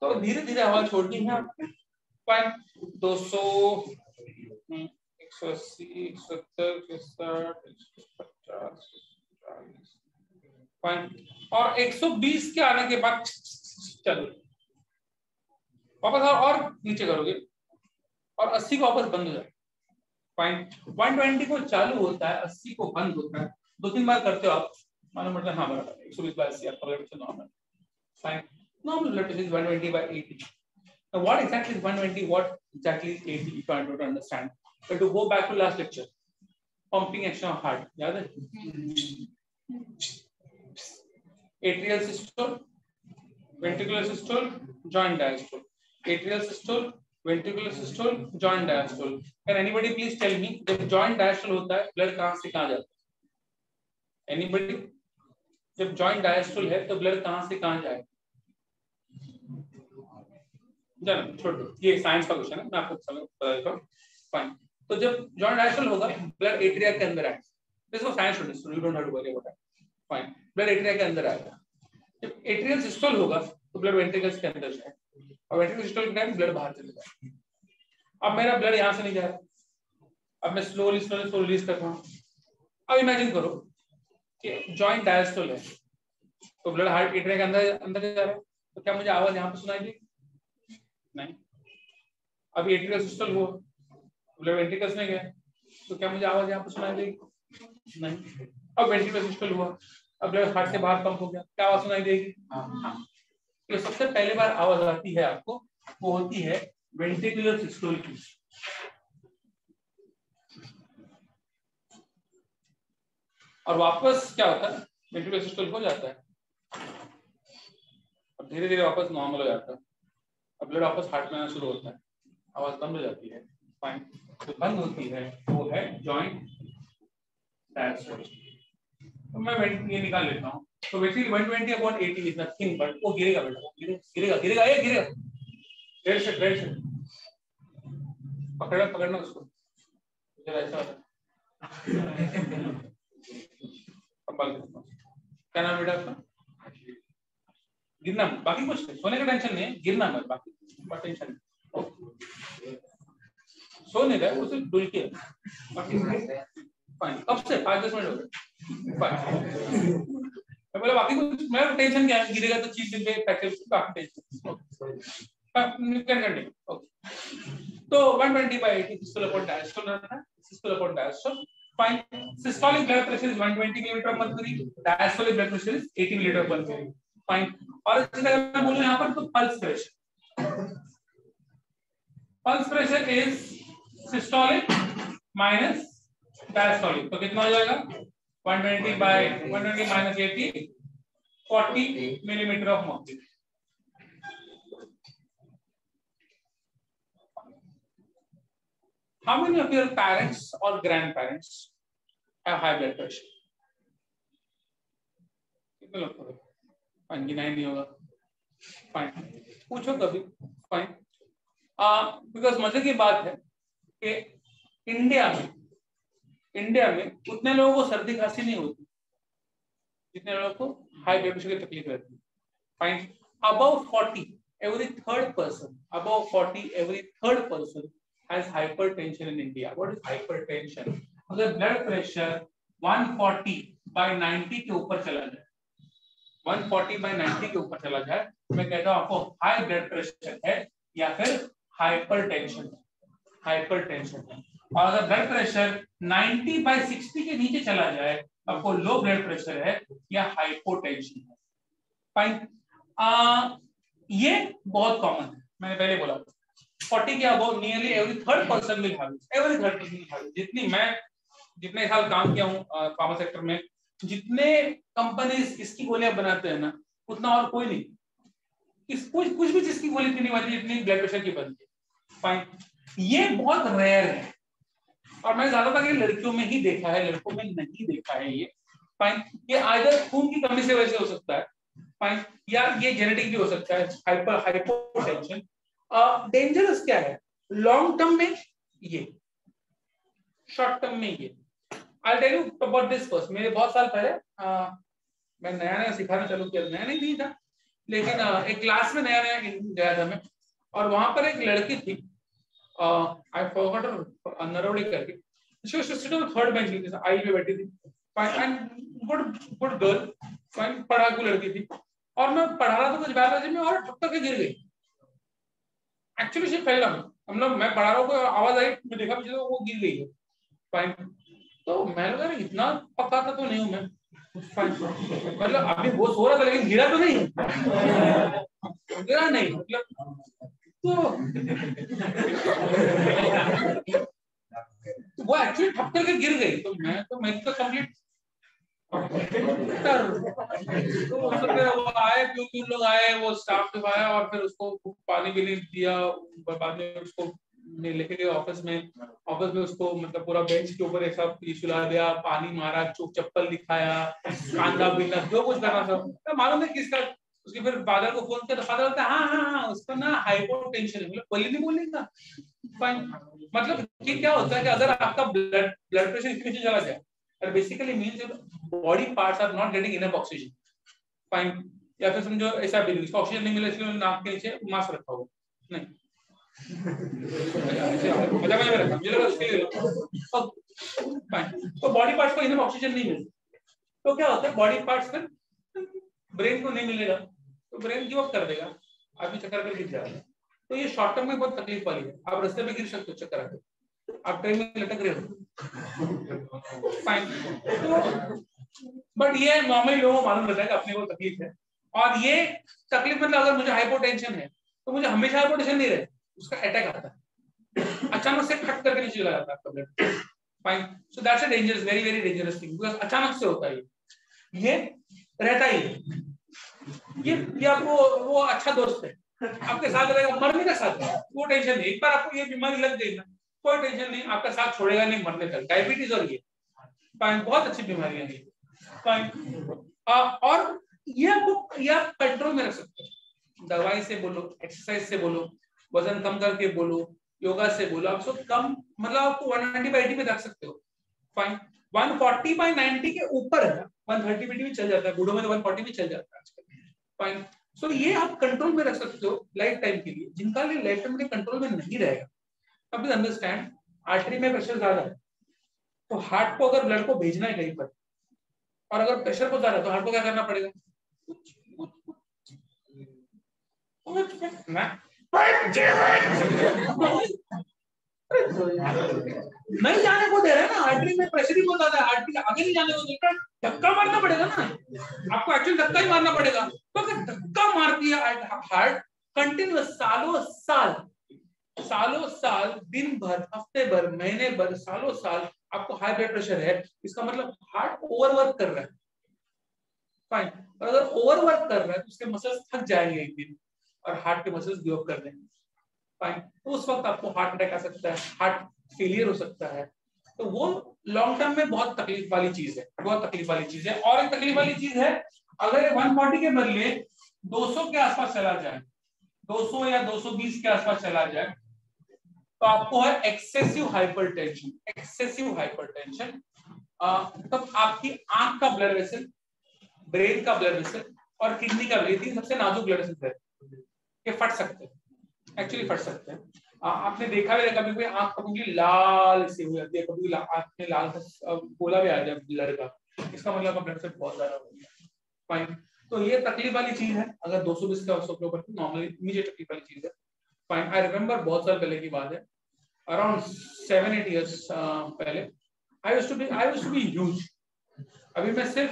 तो धीरे धीरे हवा छोड़नी है आपको। 200, 180, 170, 150, 40, और 120 के आने के बाद चलो वापस और नीचे करोगे और 80 को वापस बंद हो जाए। फाइन, 120 को चालू होता है, 80 को बंद होता है, 2-3 बार करते हो आप, मालूम पड़ता है हाँ बराबर 120 बाय 80 आपका blood pressure normal. Fine, normal blood pressure is 120 by 80. Now what exactly is 120, what exactly is 80, if I want to understand, but to go back to last lecture, pumping action of heart, याद है, atrial systole, ventricular systole, joint diastole, atrial systole, ventricular systole, joint diastole. Can anybody please tell me, जब joint diastole होता है ब्लड कहां से कहां जाता है? Anybody? जब joint diastole है तो ब्लड कहां से कहां जाएगा? चलो छोड़ दो, ये साइंस का क्वेश्चन है, मैं आपको बता देता हूँ। फाइन, तो जब जॉइंट डायस्टोल होगा ब्लड एट्रिया के अंदर आएगा, this was science students, you don't have to worry about that. Fine, blood atria के अंदर आएगा। जब एट्रियल सिस्टोल होगा तो ब्लड वेंट्रिकल्स के अंदर जाएगा, और वेंट्रिकल सिस्टोल के टाइम ब्लड बाहर चले जाएगा। अब मेरा ब्लड यहाँ से नहीं जा रहा, अब मैं स्लोली स्लोली स्लो रिलीज कर रहा हूँ। अब इमेजिन करो कि जॉइंट डायस्टोल है तो ब्लड हार्ट एट्रिया के अंदर अंदर जा रहा है, तो क्या मुझे आवाज यहाँ पे सुनाई देगी? नहीं। अभी एट्रियल सिस्टोल हुआ, ब्लड वेंट्रिकल्स में गया, तो क्या मुझे आवाज यहाँ पे सुनाई देगी? नहीं। अब वेंट्रिकल सिस्टोल हुआ, अब ब्लड हार्ट से बाहर पंप हो गया, क्या आवाज सुनाई देगी? हाँ। तो सबसे पहले बार आवाज आती है आपको, वो होती है वेंट्रिकुलर सिस्टोल की। और वापस क्या होता है, वेंट्रिकुलर सिस्टोल हो जाता है और धीरे धीरे वापस नॉर्मल हो जाता है, अब ब्लड वापस हार्ट में आना शुरू होता है, आवाज बंद हो जाती है। फाइन, तो बंद होती है वो है जॉइंट डायस्टोल। तो मैं ये निकाल लेता हूँ, तो basically 120 upon 80 is nothing but, वो गिरेगा बेटा, वो गिरेगा गिरेगा ये गिरेगा, डेढ़ से पकड़ना उसको, जरा ऐसा क्या नाम बेटा आपका? गिरना, बाकी कुछ नहीं, सोने का टेंशन नहीं है, गिरना मत, बाकी टेंशन नहीं, सोने का उसे डुल के फाइन। कब से 5-10 मिनट हो गए, मैं बोला बाकी कुछ, मैं टेंशन क्या है, गिरेगा तो चीज दिन पे फ्रैक्चर, बाकी टेंशन कैन कंटिन्यू। ओके, तो 120 by 80 सिस्टोल अपॉन डायस्टोल रहता है, systole upon diastole. Fine, systolic blood pressure is 120 millimetre of mercury, diastolic blood pressure is 80 millimetre of mercury. Fine, और अगर मैं बोलूं यहां पर तो pulse pressure is systolic minus diastolic, तो कितना हो जाएगा 120 by 120 minus 80, 40 millimetre of mercury. How many of your parents और grand parents have high blood pressure? कितने लोग को? फाइन, गिनाई नहीं होगा। फाइन, पूछो कभी। फाइन, बिकॉज मजे की बात है कि इंडिया में उतने लोगों को सर्दी खांसी नहीं होती जितने लोगों को हाई ब्लड प्रेशर की तकलीफ रहती है। Fine, above 40 every third person has hypertension in India. What is hypertension? अगर ब्लड प्रेशर 140/90 के ऊपर चला जाए, 140/90 के ऊपर चला जाए, मैं कहता हूं आपको हाई ब्लड प्रेशर है या फिर हाइपरटेंशन है। और अगर ब्लड प्रेशर 90/60 के नीचे चला जाए, आपको लो ब्लड प्रेशर है या हाइपोटेंशन है। फाइन, ये बहुत कॉमन है, मैंने पहले बोला 40 के above nearly every third person will have it. जितने साल काम किया हूँ फार्मा सेक्टर में, जितने कंपनीज इसकी गोलियां बनाते हैं ना, उतना और कोई नहीं कुछ भी चीज की गोली इतनी बनती जितनी ब्लड प्रेशर की बनती है। फाइन, ये बहुत रेयर है और मैं ज्यादातर ये लड़कियों में ही देखा है, लड़कों में नहीं देखा है ये। फाइन, ये आइदर खून की कमी से वजह से हो सकता है, फाइन, या ये जेनेटिक भी हो सकता है, हाइपोटेंशन। डेंजरस क्या है लॉन्ग टर्म में, ये शॉर्ट टर्म में ये। I'll tell you about this first. मेरे बहुत साल पहले मैं नया सिखाना चालू किया, नया नहीं था, लेकिन एक क्लास में नया गया था मैं, और वहां पर एक लड़की थी, आई फॉरगॉट हर, नरोड़ी करके, she was sitting on third bench, जैसे आई पे बैठी थी, fine, and good girl, fine, पढ़ाकू लड़की थी, और मैं पढ़ा रहा था कुछ बायोलॉजी में और ठुक के गिर गई। एक्चुअली शी फेल डाउन, मैं पढ़ा रहा हूँ, कोई आवाज आई, मैं देखा पीछे तो वो गिर गई है। फाइन, तो मैं लगा इतना पक्का था तो नहीं हूं मैं, मतलब अभी वो सो रहा था लेकिन गिरा तो नहीं, गिरा नहीं, मतलब तो वो एक्चुअली ठप करके गिर गई, तो मैं तो कंप्लीट। तो वो आए, क्योंकि लोग आए, वो स्टाफ जब आया और फिर उसको पानी भी नहीं दिया, बाद में उसको लेके गए ऑफिस में उसको मतलब पूरा बेंच के ऊपर एक साथ सुला दिया, पानी मारा, चप्पल दिखाया, कांधा बिना जो कुछ करना था, तो मालूम है किसका। उसके फिर फादर को फोन किया तो फादर बोलता है हाँ उसका ना हाइपोटेंशन है, मतलब बोली नहीं बोलने का। मतलब कि क्या होता है कि अगर आपका ब्लड प्रेशर इसके नीचे चला जाए, और basically means body parts are not getting enough oxygen, fine, या फिर समझो ऐसा भी इसको ऑक्सीजन नहीं मिला इसलिए नाक के नीचे मास्क रखा हुआ नहीं, तो बॉडी पार्ट्स को इनफ ऑक्सीजन नहीं मिलता, तो क्या होता है बॉडी पार्ट्स फिर ब्रेन को नहीं मिलेगा तो ब्रेन गिव अप कर देगा, आदमी चक्कर कर गिर जाएगा। तो ये शॉर्ट टर्म में बहुत तकलीफ वाली है, आप रास्ते में गिर सकते हो चक्कर आके, आप ट्रेन में लटक रहे हो, फाइन, तो बट ये नॉर्मली लोगों को मालूम रहता है कि अपने को तकलीफ है, और ये तकलीफ मतलब अगर मुझे हाइपोटेंशन है तो मुझे हमेशा हाइपोटेंशन नहीं रहे, उसका अटैक आता है, अचानक से खट करके नीचे चला जाता है आपका blood, fine, so that's a dangerous, very very dangerous thing, because अचानक से होता है ये रहता ही ये आपको वो अच्छा दोस्त है, आपके साथ रहेगा, मरने का साथ है, वो टेंशन नहीं, एक बार आपको ये बीमारी लग गई ना कोई टेंशन नहीं, आपका साथ छोड़ेगा नहीं मरने तक, डायबिटीज और ये फाइन, बहुत अच्छी बीमारी है ये, फाइन, और ये आप कंट्रोल में रख सकते हो, दवाई से बोलो, एक्सरसाइज से बोलो, वजन कम करके बोलो, योगा से बोलो, आप सब कम मतलब आपको 190/80 में रख सकते हो, फाइन, 140/90 के ऊपर है, 130 भी चल जाता है, बूढ़ों में तो 140 भी चल जाता है आजकल, फाइन, सो ये आप कंट्रोल में रख सकते हो लाइफ टाइम के लिए, जिनका लिए लाइफ टाइम में कंट्रोल में नहीं रहेगा। अब प्लीज अंडरस्टैंड, आर्टरी में प्रेशर ज्यादा है तो हार्ट को अगर ब्लड को भेजना है कहीं पर, और अगर प्रेशर को ज्यादा है तो हार्ट को क्या करना पड़ेगा, नहीं जाने को दे रहे हैं ना, आर्टरी में प्रेशर ही बहुत ज्यादा है, आर्टरी आगे नहीं जाने को दे रहे, धक्का मारना पड़ेगा ना आपको, एक्चुअली धक्का ही मारना पड़ेगा, तो अगर धक्का मार दिया हार्ट कंटिन्यूअस सालों साल दिन भर, हफ्ते भर, महीने भर, सालों साल आपको हाई ब्लड प्रेशर है, इसका मतलब हार्ट ओवरवर्क कर रहा है, फाइन, और अगर ओवरवर्क कर रहा है तो उसके मसल्स थक जाएंगे एक दिन और हार्ट के मसल्स गिव अप कर देंगे, फाइन, तो उस वक्त आपको हार्ट अटैक आ सकता है, हार्ट फेलियर हो सकता है। तो वो लॉन्ग टर्म में बहुत तकलीफ वाली चीज है, बहुत तकलीफ वाली चीज है। और एक तकलीफ वाली चीज है, अगर ये 140 के बदले 200 के आसपास चला जाए, 200 या 220 के आसपास चला जाए, तो आपको है एक्सेसिव हाइपरटेंशन। एक्सेसिव हाइपरटेंशन तब आपकी आंख का ब्लड वेसल, ब्रेन का ब्लड वेसल और किडनी का ब्लड, तीन सबसे नाजुक ब्लड वेसल है, ये फट सकते हैं, एक्चुअली फट सकते हैं। आपने देखा भी कभी कोई आंख कभी लाल सी हो जाती है, कभी आंख में लाल गोला भी आ जाए ब्लड का, इसका मतलब ब्लड वेसल बहुत ज्यादा हो गया। फाइन, तो ये तकलीफ वाली चीज है। अगर 220 का ऊपर नॉर्मली इमीडिएट तकलीफ वाली चीज है। फाइन, आई रिमेम्बर बहुत साल पहले की बात है, अराउंड 7-8 years पहले, I used to be huge। अभी मैं सिर्फ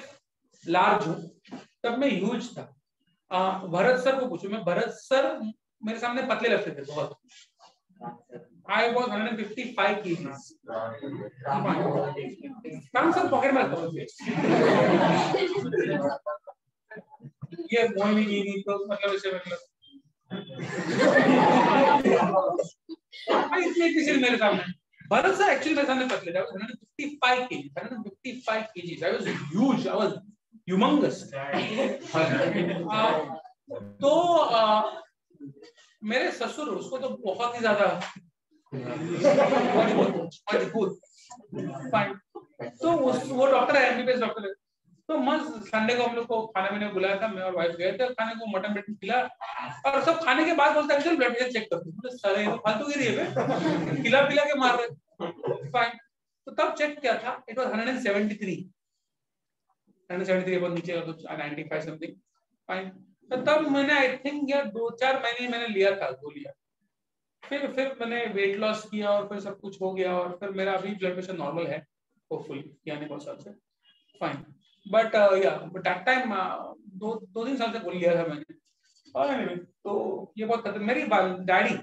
लार्ज हूँ, तब मैं ह्यूज था। भरत सर को पूछो, मैं भरत सर मेरे सामने पतले लगते थे बहुत। I was 155 kgs। Sir pocket में रखता ये मोहिनी जी तो मतलब इसे मतलब इतने किसी मेरे सामने, भरत सर एक्चुअली मेरे सामने पतले थे। 155 kgs। I was huge, I was humongous। तो मेरे ससुर, उसको तो बहुत ही ज्यादा मजबूत। तो वो डॉक्टर है, एमबीबीएस डॉक्टर है। तो मस्त संडे को हम लोग को खाना पीने बुलाया था, मैं और वाइफ गए थे खाने को, मटन बटन खिला, और सब खाने के बाद बोलते हैं ब्लड प्रेशर चेक करते हैं। सर ये तो फालतूगिरी है, खिला पिला के मार रहे। फाइन, तो तब चेक किया था, इट वाज 173 बहुत नीचे, 95 समथिंग। फाइन, तो तब मैंने आई थिंक यार 2-4 महीने मैंने लिया था, गोलियां। फिर मैंने वेट लॉस किया और फिर सब कुछ हो गया, और फिर मेरा अभी ब्लड प्रेशर नॉर्मल है होपफुली, यानी बहुत साल से। फाइन, बट दैट टाइम 2-3 साल से गोली लिया था मैंने। और anyway, तो ये बहुत खतरनाक। मेरी डैडी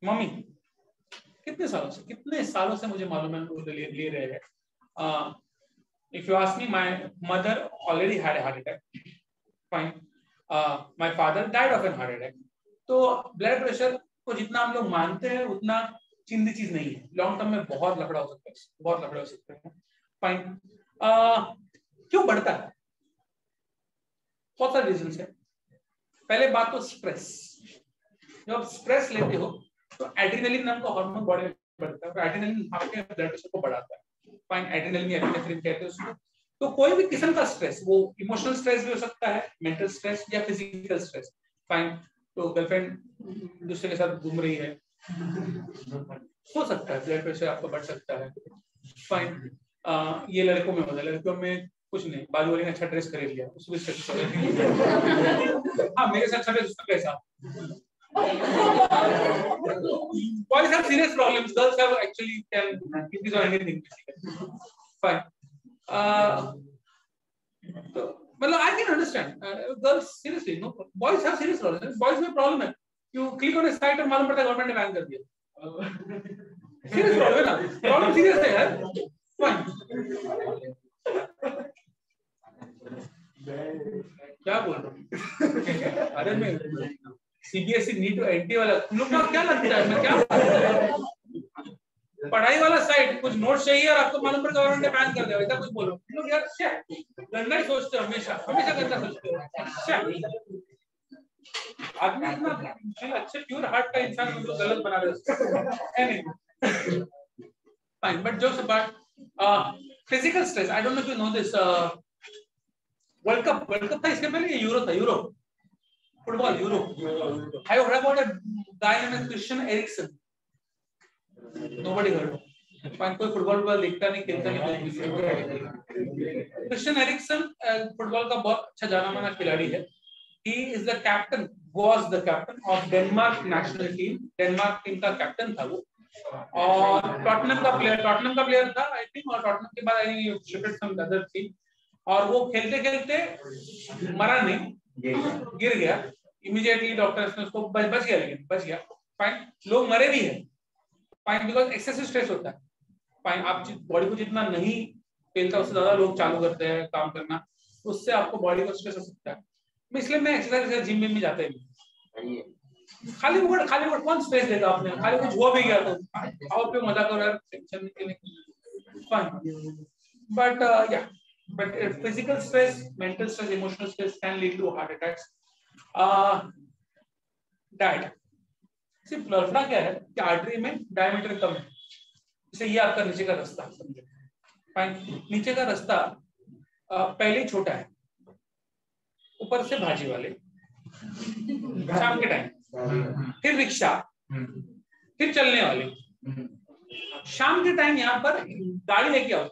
मम्मी कितने सालों से मुझे मालूम है वो ले रहे हैं। If you ask me, my mother already had heart attack. Fine, my father died of an heart attack. तो ब्लड प्रेशर को जितना हम लोग मानते हैं उतना चिंदी चीज नहीं है, लॉन्ग टर्म में बहुत लफड़ा हो सकता है, बहुत लफड़ा हो सकता है। फाइन, क्यों बढ़ता है? बहुत सारे रीजन है। पहले बात तो स्ट्रेस। जब आप स्ट्रेस लेते हो तो एड्रेनलिन नाम का हार्मोन बॉडी में बढ़ता है, और एड्रेनलिन आपके ब्लड प्रेशर को बढ़ाता है। फाइन, एड्रेनलिन या एपिनेफ्रिन कहते हैं उसको। तो कोई भी किस्म का स्ट्रेस, वो इमोशनल स्ट्रेस भी हो सकता है, मेंटल स्ट्रेस या फिजिकल स्ट्रेस। फाइन, तो गर्लफ्रेंड दूसरे के साथ घूम रही है, हो सकता है ब्लड प्रेशर आपका बढ़ सकता है। फाइन, ये लड़कों में होता है, लड़कियों में कुछ नहीं, बाजू वाले ने अच्छा ड्रेस खरीद लिया, उसको हाँ मेरे साथ अच्छा ड्रेस, उसका कैसा। Boys have serious problems. Girls have actually can increase or anything. Fine. So, मतलब I can understand. Girls seriously, no. Boys have serious problems. Boys में problem है. You click on a site और मालूम पड़ता है गवर्नमेंट ने बैन कर दिया. Serious problem है ना? Problem serious है यार. Fine. क्या बोल रहा हूँ? अरे मैं सीबीएसई नीट एंटी वाला तुम लोग का क्या लगता है? मैं क्या पढ़ाई वाला साइट कुछ नोट चाहिए और आपको मालूम पड़ता है गवर्नमेंट ने बैन कर दिया, ऐसा कुछ बोलो तुम लोग यार। क्या गंदा ही सोचते हो, हमेशा हमेशा गंदा सोचते हो। आदमी इतना अच्छे प्योर हार्ट का इंसान हम लोग गलत बना रहे हैं। Fine, but jokes apart, physical stress, I don't know if you know this, world cup था, इसके पहले यूरो था, euro football euro. I heard about a guy named Christian Eriksen. Nobody heard. कोई फुटबॉल देखता नहीं, खेलता नहीं। क्रिश्चियन एरिक्सन फुटबॉल का बहुत अच्छा जाना माना खिलाड़ी है। He is the captain, was the captain of Denmark national team. Denmark team का कैप्टन था वो, और टॉटनहम का प्लेयर था आई थिंक, और टॉटनहम के बाद I think shifted some other team, और वो खेलते खेलते मरा नहीं, गिर गया। इमीडिएटली डॉक्टर्स ने उसको बच गया, लेकिन बच गया। फाइन, लोग मरे भी हैं। फाइन, बिकॉज एक्सेसिव स्ट्रेस होता है। फाइन, आप बॉडी को जितना नहीं खेलता उससे ज्यादा लोग चालू करते हैं काम करना, उससे आपको बॉडी को स्ट्रेस हो सकता है। इसलिए मैं एक्सरसाइज जिम में जाता ही नहीं। खाली वर्ड कौन स्पेस देगा आपने, खाली कुछ हुआ भी गया तो और पे मजा करो यार, टेंशन के लिए फाइन. बट या but physical stress, mental stress, emotional stress can lead to heart attacks. Diet. सिर्फ लफड़ा क्या है कि आर्टरी में डायमीटर कम है, जैसे ये आपका नीचे का रास्ता समझो, फाइन. नीचे का रास्ता पहले ही छोटा है, ऊपर से भाजी वाले शाम के टाइम, फिर रिक्शा, फिर चलने वाले. शाम के टाइम यहाँ पर गाड़ी लेके आओ,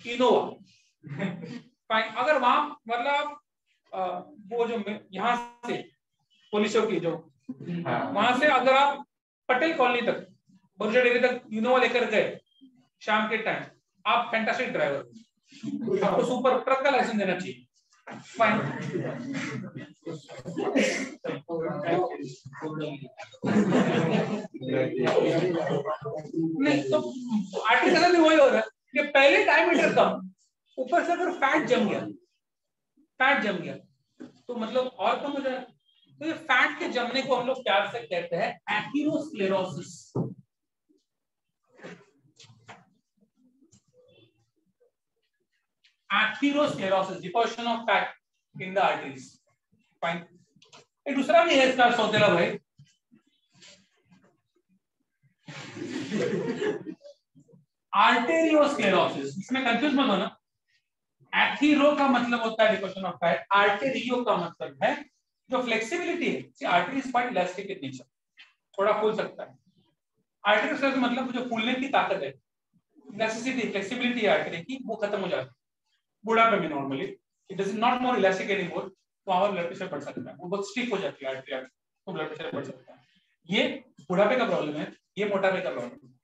इनोवा, फाइन. अगर वहां मतलब वो जो यहाँ से पुलिसों की जो वहां से अगर आप पटेल कॉलोनी तक, बरुजा डेरी तक इनोवा लेकर गए शाम के टाइम, आप फैंटास्टिक ड्राइवर, आपको सुपर ट्रक का लाइसेंस देना चाहिए, फाइन. नहीं तो आर्टिकल में वही हो रहा है कि पहले डायमीटर कम, ऊपर से अगर फैट जम गया तो मतलब और कम हो जाए. तो ये फैट के जमने को हम लोग प्यार से कहते हैं atherosclerosis. Atherosclerosis, deposition of fat in the arteries, fine. एक दूसरा भी है इसका सौतेला भाई, आर्टेरियोस्क्लेरोसिस. इसमें कंफ्यूज मत होना. एथेरो का मतलब होता है डिपोजिशन ऑफ फैट, आर्टेरियो का मतलब है जो फ्लेक्सिबिलिटी है. Artery is quite elastic in nature, थोड़ा फूल सकता है. आर्टेरियोस्क्लेरोसिस का मतलब जो फूलने की ताकत है, इलास्टिसिटी, फ्लेक्सिबिलिटी है आर्टरी की, वो खत्म हो जाती है बुढ़ापे में. Normally it is not more elastic anymore, तो वहां ब्लड प्रेशर बढ़ सकता है, वो बहुत स्टिफ हो जाती है आर्टरी, तो ब्लड प्रेशर बढ़ सकता है. ये बुढ़ापे का प्रॉब्लम है, ये मोटापे का प्रॉब्लम है.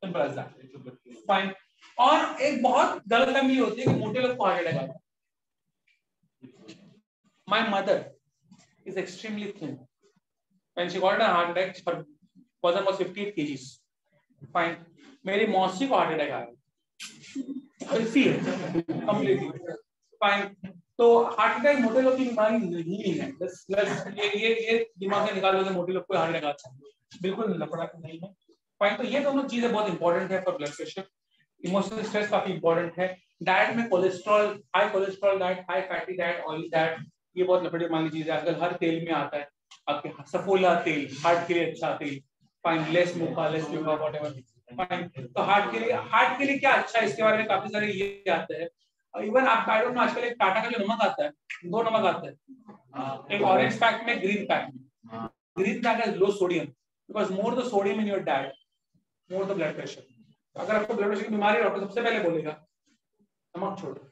Simple as that, fine. और एक बहुत गलतफहमी होती है कि मोटे लोग को हार्ट अटैक आता है. My mother is extremely thin. When she got a heart attack, her वजन was 58 kgs. Fine. मेरी मौसी को हार्ट अटैक आया, ऐसी है completely. Fine. तो हार्ट अटैक मोटे लोग की बीमारी नहीं है. ये दिमाग से निकाल दो कि मोटे लोग को हार्ट अटैक आता है, बिल्कुल लफड़ा नहीं है. फाइन. तो ये दोनों चीजें बहुत इंपॉर्टेंट है for blood pressure. Emotional stress काफी इंपॉर्टेंट है. डाइट में cholesterol, high cholesterol diet, high fatty diet, oily diet, ये बहुत लफड़े वाली चीज है. आजकल हर तेल में आता है आपके सफोला तेल, हार्ट के लिए अच्छा तेल, फाइन. लेस मुखा, लेस लिंगा, व्हाटएवर, फाइन. तो हार्ट के लिए क्या अच्छा है, इसके बारे में काफी सारे ये आते हैं. इवन आप आई डोंट नो, आजकल एक टाटा का जो नमक आता है, 2 नमक आते हैं, एक ऑरेंज पैक में, ग्रीन पैक में. Green pack has low sodium, because more the sodium in your diet, more the blood pressure. अगर आपको ब्लड प्रेशर की बीमारी है, डॉक्टर सबसे पहले बोलेगा नमक छोड़ दो,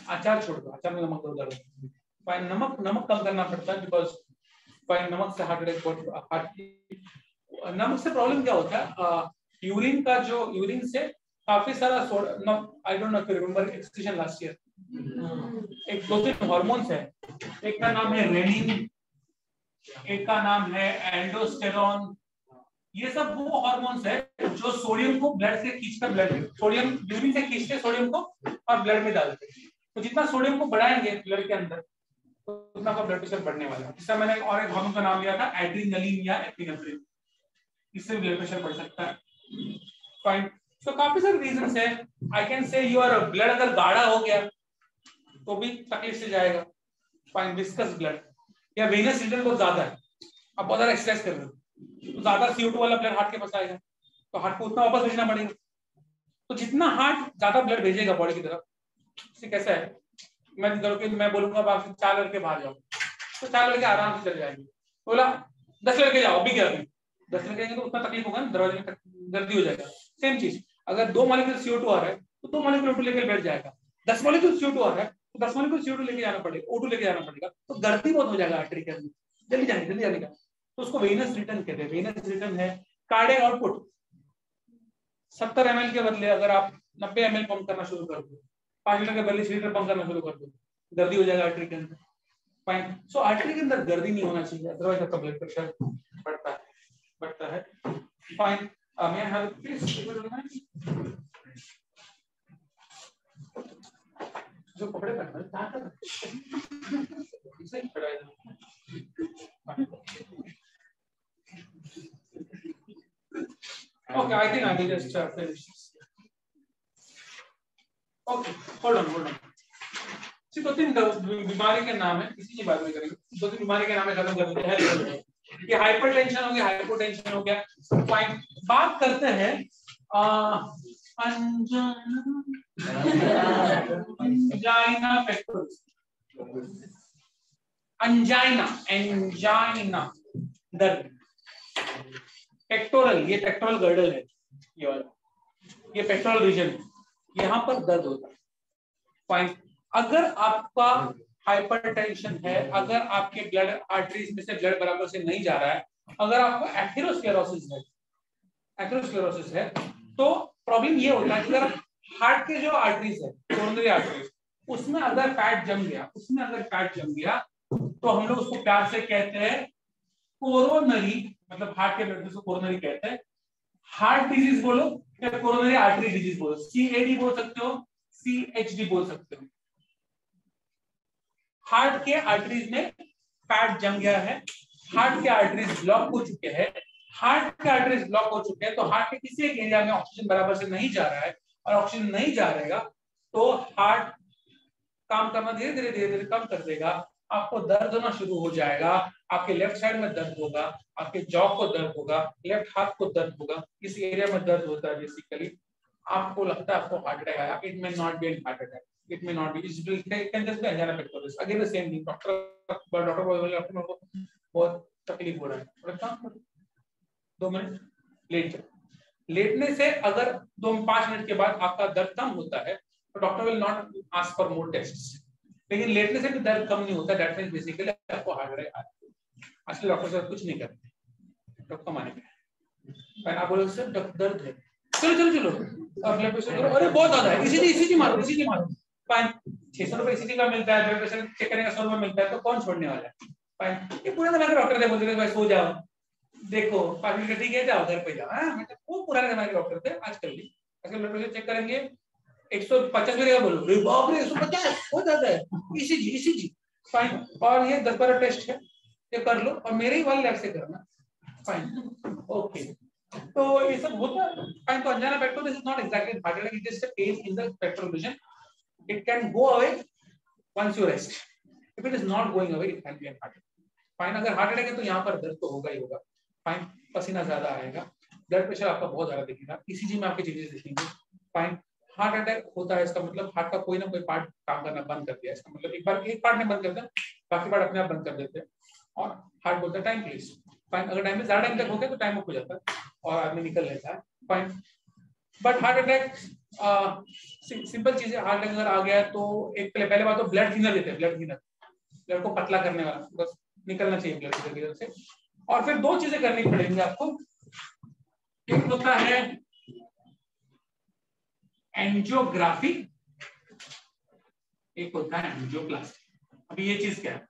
अचार छोड़ दो, अचार में नमक दो दर्द. नमक कम करना पड़ता है, बिकॉज नमक से हार्ट अटैक. नमक से प्रॉब्लम क्या होता है, यूरिन का जो यूरिन से काफी सारा I don't know if you remember excretion last year, एक 2-3 हार्मोन्स है. एक का नाम है रेनिन, एक का नाम है एंडोस्टेरोन. ये सब वो हार्मोन्स है जो सोडियम को ब्लड से खींचकर, सोडियम यूरिन से खींचते सोडियम को और ब्लड में डालते. तो जितना सोडियम को बढ़ाएंगे ब्लड के अंदर, उतना का ब्लड प्रेशर बढ़ने वाला है. इसका मैंने और एक हार्मोन का नाम लिया था एड्रेनलिन या एपिनेफ्रिन, इससे ब्लड प्रेशर बढ़ सकता है. फाइन. तो काफी सारे रीजंस है. I can say your blood अगर गाढ़ा हो गया तो भी तकलीफ से जाएगा. फाइन. विस्कस ब्लड या वेनस रिटर्न बहुत ज्यादा है, आप बहुत ज्यादा एक्सरसाइज कर रहे हो तो ज्यादा CO2 वाला ब्लड हार्ट के पास आएगा, तो हार्ट को उतना वापस भेजना पड़ेगा. तो जितना हार्ट ज्यादा ब्लड भेजेगा बॉडी की तरफ, इससे कैसा है, मैं बोलूंगा आपसे 4 लड़के बाहर जाओ, तो 4 लड़के आराम से चले जाएंगे. बोला 10 लड़के जाओ, अभी क्या, 10 लड़के जाएंगे तो उतना तकलीफ होगा ना, दरवाजे में जल्दी हो जाएगा. सेम चीज, अगर 2 मॉलिक्यूल CO2 आ रहा है तो 2 मॉलिक्यूल O2 लेकर बैठ जाएगा. 10 मॉलिक्यूल CO2 आ रहा है तो 10 मॉलिक्यूल CO2 लेके जाना पड़ेगा, O2 लेके जाना पड़ेगा. तो गर्दी बहुत हो जाएगा आर्टरी के अंदर, जल्दी जाने का. तो उसको वेनस रिटर्न कहते हैं. वेनस रिटर्न है. कार्डियक आउटपुट 70 ml के बदले अगर आप 90 ml पंप करना शुरू कर दो, 5 लीटर के बदले 6 लीटर पंप करना शुरू कर दो, गर्दी हो जाएगा आर्टरी के अंदर. फाइन. सो आर्टरी के अंदर गर्दी नहीं होना चाहिए, अदरवाइज आपका ब्लड प्रेशर बढ़ता है. Fine. may I have please जो कपड़े पहना है क्या कर रहे हैं, Okay, I think I will just finish this. Okay, hold on. दो तीन बीमारी के नाम है, किसी की बात नहीं करेंगे, दो तीन बीमारी के नाम है, खत्म कर देते हैं। ये हाइपरटेंशन हो गया, हाइपोटेंशन हो गया। फाइन, बात करते हैं अंजाइना पेक्टोरिस। एंजाइना दर्द। पेक्टोरल, ये पेक्टोरल गर्डल है, ये पेक्टोरल रीजन, यहां पर दर्द होता है। फाइन, अगर आपका हाइपरटेंशन है, अगर आपके ब्लड आर्टरीज में से ब्लड बराबर से नहीं जा रहा है, अगर आपको एथेरोस्क्लेरोसिस है, तो प्रॉब्लम ये होता है कि अगर हार्ट के जो आर्टरीज है, कोरोनरी आर्टरीज, उसमें अगर फैट जम गया, तो हम लोग उसको प्यार से कहते हैं कोरोनरी, मतलब हार्ट के ब्लड को कोरोनरी कहते हैं। हार्ट डिजीज बोलो या कोरोनरी आर्टरी डिजीज बोलो, CAD बोल सकते हो, CHD बोल सकते हो। हार्ट के आर्टरीज में फैट जम गया है, हार्ट के आर्टरीज ब्लॉक हो चुके हैं, तो हार्ट के किसी एक एरिया में ऑक्सीजन बराबर से नहीं जा रहा है, और ऑक्सीजन नहीं जा रहेगा तो हार्ट काम करना धीरे धीरे कम कर देगा, आपको दर्द होना शुरू हो जाएगा, आपके लेफ्ट साइड में दर्द होगा, आपके जॉ को दर्द होगा, लेफ्ट हाथ को दर्द होगा, इस एरिया में दर्द होता है बेसिकली। आपको लगता है आपको हार्ट अटैक आया, it may not be an heart attack, it may not be, it can just be angina pectoris. Again the same thing, doctor बोले आपको बहुत तकलीफ हो रहा है, 2 मिनट लेट जाओ। लेटने से अगर 2-5 मिनट के बाद आपका दर्द कम होता है तो doctor will not ask for more tests, लेकिन लेटने से भी दर्द कम नहीं होता, दैट मींस बेसिकली आपको हार्ट अटैक आया। असली डॉक्टर सर कुछ नहीं करते, डॉक्टर मानेंगे, आप बोलो सर दर्द है, चलो ब्लड प्रेशर करो, अरे बहुत ज्यादा है, ईसीजी मारो, फाइन, 600 रुपए ईसीजी का मिलता है, ब्लड प्रेशर चेक करने का 100 रुपए मिलता है, तो कौन छोड़ने वाला है। फाइन, ये पुराने जमाने के डॉक्टर थे, बोलते थे भाई सो जाओ, देखो 5 मिनट ठीक है, जाओ घर पे जाओ। हाँ, मतलब वो पुराने जमाने के डॉक्टर थे, आजकल भी आजकल ब्लड प्रेशर चेक करेंगे 150 मिलेगा, बोलो अरे बाप रे 150 बहुत ज्यादा है, ईसीजी फाइन, और ये 10-12 टेस्ट है, ये कर लो, और मेरे ही वाले लैब से करना। फाइन, ओके, तो ये सब होता है। फाइन, तो angina pectoris is not exactly heart attack, it is a pain in the pectoral region, it can go away once you rest, if it is not going away it can be an heart attack. Fine, अगर हार्ट अटैक है तो यहाँ पर दर्द तो होगा ही होगा। फाइन, पसीना ज्यादा आएगा, ब्लड प्रेशर आपका बहुत ज्यादा दिखेगा, ईसीजी में आपके चेंजेस दिखेंगे। फाइन, हार्ट अटैक होता है, इसका मतलब हार्ट का कोई ना कोई पार्ट काम करना बंद कर दिया, इसका मतलब एक पार्ट ने बंद कर दिया, बाकी पार्ट अपने आप बंद कर देते हैं, और हार्ट बोलता है टाइम प्लीज। फाइन, अगर टाइम ज्यादा टाइम तक हो गया तो टाइम अप हो जाता है और आदमी निकल लेता है। Fine, but heart attack simple चीज है, हार्ट अटैक अगर आ गया है तो एक पहले बात तो ब्लड थिनर देते हैं, ब्लड को पतला करने वाला, बस निकलना चाहिए ब्लड की वजह से। और फिर 2 चीजें करनी पड़ेंगी आपको, एक होता है एंजियोग्राफी, एक होता है एंजियोप्लास्टी। अभी ये चीज क्या है,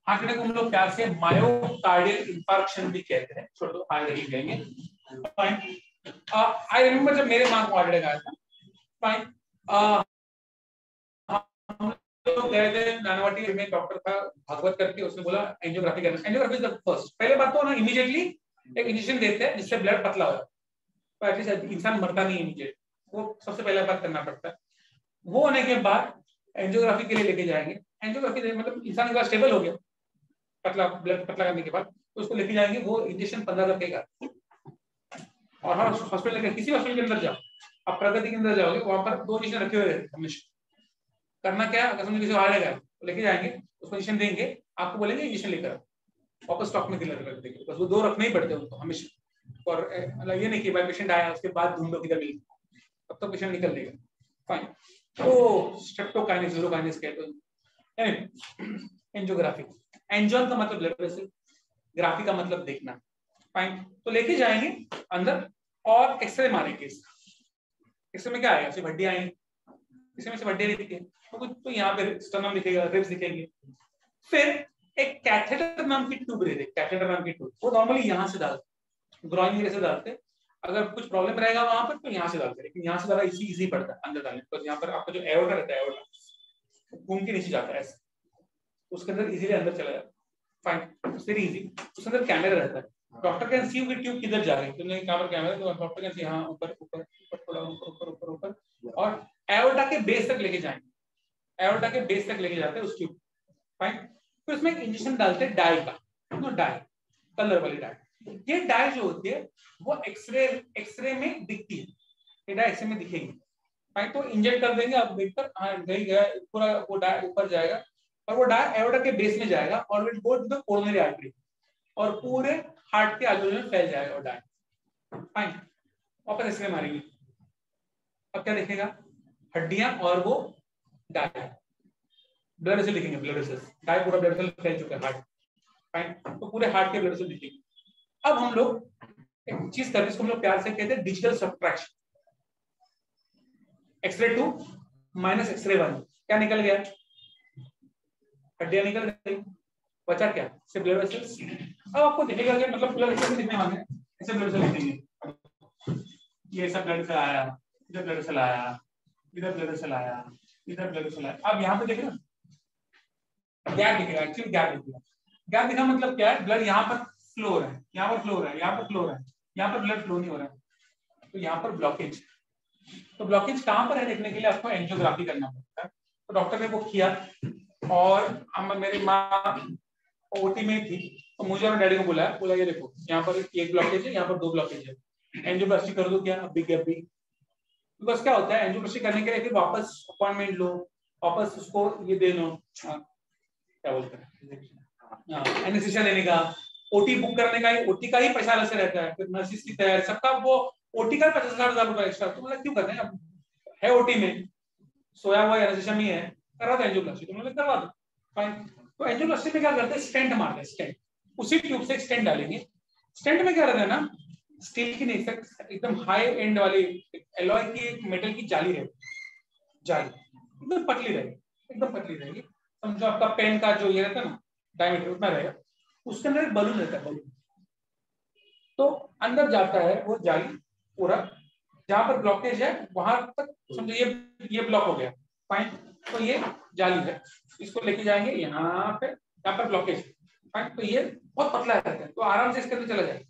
हार्ट अटैक हम लोग प्यार से मायोकार्डियल इंफार्क्शन भी कहते हैं, छोड़ो आगे ही कहेंगे। फाइन, आई रिमेम्बर जब मेरे मां को हार्ट अटैक आया था, फाइन, तो गए थे नानावटी में, डॉक्टर था भागवत करके, उसने बोला एंजियोग्राफी करना। एंजियोग्राफी इज द फर्स्ट, पहले बात तो ना इमीडिएटली एक इंजेक्शन देते हैं जिससे ब्लड पतला हो जाए, तो एटलीस्ट इंसान मरता नहीं इमीडिएट, वो सबसे पहले बात करना पड़ता है। वो होने के बाद एंजियोग्राफी के लिए लेके जाएंगे, एंजियोग्राफी मतलब इंसान का स्टेबल हो गया, पतला ब्लड पतला करने के बाद तो उसको लेके जाएंगे, वो इंजेक्शन 15 लगेगा। और हर हॉस्पिटल, किसी हॉस्पिटल के अंदर जाओ, आप प्रगति के अंदर जाओगे, वहां पर 2 इंजेक्शन रखे हुए हैं हमेशा। करना क्या, अगर समझो किसी हार्ट अटैक तो लेके जाएंगे, उसको इंजेक्शन देंगे, आपको बोलेंगे इंजेक्शन लेकर वापस स्टॉक में रख देंगे, बस वो 2 रखने ही पड़ते हैं उनको हमेशा। और मतलब ये नहीं कि भाई पेशेंट आया उसके बाद ढूंढो किधर मिल, तब तो पेशेंट निकल देगा। फाइन, तो स्ट्रेप्टोकाइनेस, यूरोकाइनेस कहते हैं। एंजियोग्राफी, एंजियोन का मतलब ब्लड वेसल, ग्राफी का मतलब देखना। फाइन, तो लेके जाएंगे अंदर और एक्सरे मारेंगे इसका। एक्सरे में क्या आएगा, सिर्फ हड्डियां आएंगी, इसमें से हड्डियां नहीं दिखेगी, तो यहाँ पे स्टर्नम दिखेगा, रिब्स दिखेंगे। फिर एक कैथेटर नाम की ट्यूब रहती है, कैथेटर नाम की ट्यूब, वो नॉर्मली यहाँ से डालते, ग्रॉइन एरिया से डालते। अगर कुछ प्रॉब्लम रहेगा वहां पर तो यहाँ से डालते, लेकिन यहाँ से ज्यादा इजी पड़ता है अंदर डालने, तो यहाँ पर आपका जो एओर्टा रहता है, एओर्टा घूम के नीचे जाता है ऐसे, उसके अंदर इजीली अंदर चला जाता है। Fine, very easy. उसके अंदर कैमरा रहता है, डॉक्टर कैन सी कि ट्यूब किधर जा रही है, तुमने कहाँ पर कैमरा, तो डॉक्टर कैन सी हाँ ऊपर ऊपर ऊपर थोड़ा ऊपर ऊपर ऊपर ऊपर और एओर्टा के बेस तक लेके जाएंगे, एओर्टा के बेस तक लेके जाते हैं उस ट्यूब। फाइन। फिर उसमें एक इंजेक्शन डालते हैं डाई का, डाई कलर वाली डाई। ये डाई जो होती है वो एक्सरे में दिखती है, ये डाई एक्सरे में दिखेगी। फाइन। तो इंजेक्ट कर देंगे, आप देखकर हाँ गई गया पूरा वो डाई ऊपर जाएगा और वो डाई एओर्टा के बेस में जाएगा और will go to the coronary artery और पूरे हार्ट के आजू में फैल जाएगा वो डाई। फाइन। वापस एक्सरे मारेंगे, अब क्या दिखेगा, हड्डियां और वो डाई, ब्लड वेसल दिखेंगे, ब्लड वेसल, डाई पूरा ब्लड वेसल फैल चुका है हार्ट। फाइन। तो पूरे हार्ट के ब्लड वेसल दिखेंगे। अब हम लोग एक चीज करते हैं, इसको हम लोग प्यार से कहते हैं digital subtraction. X ray 2 minus x ray 1, क्या निकल गया, हड्डियां निकल गई, बचा क्या, सिर्फ ब्लड वेसल्स। अब आपको दिखेगा कि मतलब ब्लड वेसल दिखने वाले हैं, ऐसे ब्लड वेसल दिखेंगे, ये सब ब्लड वेसल आया, इधर ब्लड वेसल आया, इधर ब्लड वेसल आया, इधर ब्लड वेसल आया। अब यहाँ पे देखिए गैप दिखेगा, एक्चुअली गैप दिखेगा। गैप दिखा मतलब क्या है, ब्लड यहाँ पर फ्लो हो रहा है, यहाँ पर फ्लो हो रहा है, यहाँ पर फ्लो हो रहा है, यहाँ पर ब्लड फ्लो नहीं हो रहा है, तो यहाँ पर ब्लॉकेज। तो ब्लॉकेज कहाँ पर है देखने के लिए आपको एंजियोग्राफी करना पड़ता है। तो डॉक्टर ने वो किया और मेरी माँ ओटी में थी, तो मुझे और डैडी को बुलाया, बोला ये देखो यहाँ पर एक ब्लॉकेज है, यहाँ पर 2 ब्लॉकेज है, एंजियोप्लास्टी कर दो क्या, अभी क्या अभी। बस क्या होता है एंजियोप्लास्टी करने के लिए फिर वापस अपॉइंटमेंट लो, वापस उसको ये दे लो, क्या बोलते हैं एनेस्थीसिया लेने का, ओटी बुक करने का, ओटी का ही पैसा अलग से रहता है, फिर नर्सिस की तैयारी सबका, वो ओटी का 50,000 रुपए एक्स्ट्रा। तो मतलब क्यों करते हैं, अब है ओटी में सोया हुआ एनेस्थीसिया में है, करा दो एंजियोप्लास्टी, तो मतलब करवा दो। फाइन। तो एंजियोप्लास्टी में क्या करते हैं, स्टेंट मारते हैं, स्टेंट, उसी ट्यूब से स्टेंट डालेंगे। स्टेंट में क्या रहता है ना, स्टील की नहीं, एकदम हाई एंड वाली एलॉय की एक मेटल की जाली है, जाली एकदम पतली रहेगी, एकदम पतली रहेगी, समझो आपका पेन का जो ये रहता है ना डायमीटर उतना रहेगा, उसके अंदर एक बलून रहता है, बलून। तो अंदर जाता है वो जाली पूरा, जहां पर ब्लॉकेज है वहां तक, समझो ये ब्लॉक हो गया। फाइन। तो ये जाली है, इसको लेके जाएंगे यहाँ पे, यहाँ पर ब्लॉकेज। फाइन। तो ये बहुत पतला रहता है, तो आराम से इसके अंदर चला जाएगा,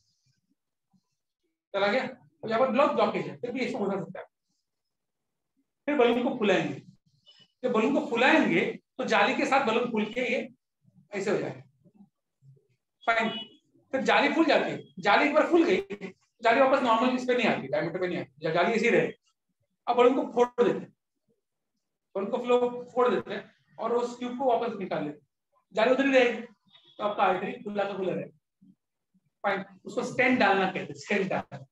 चला गया। तो यहाँ पर ब्लॉकेज है, फिर भी इसको उठा सकता है। फिर बलून को फुलाएंगे, जब बलून को फुलाएंगे तो जाली के साथ बलून फूल के ये ऐसे हो जाएगा। फाइन। फिर जाली फूल जाती है, जाली एक बार फूल गई, जाली वापस नॉर्मल इस पे नहीं आती, डायमीटर पे नहीं आती, जाली ऐसी रहे। अब बलून को फोड़ देते हैं, बलून को फ्लो फोड़ देते हैं और उस ट्यूब को वापस निकाल लेते हैं, जाली उधर ही रहेगी, तो आपका आर्टरी खुला का खुला रहेगा। फाइन। उसको स्टेंट डालना कहते हैं, स्टेंट डालना।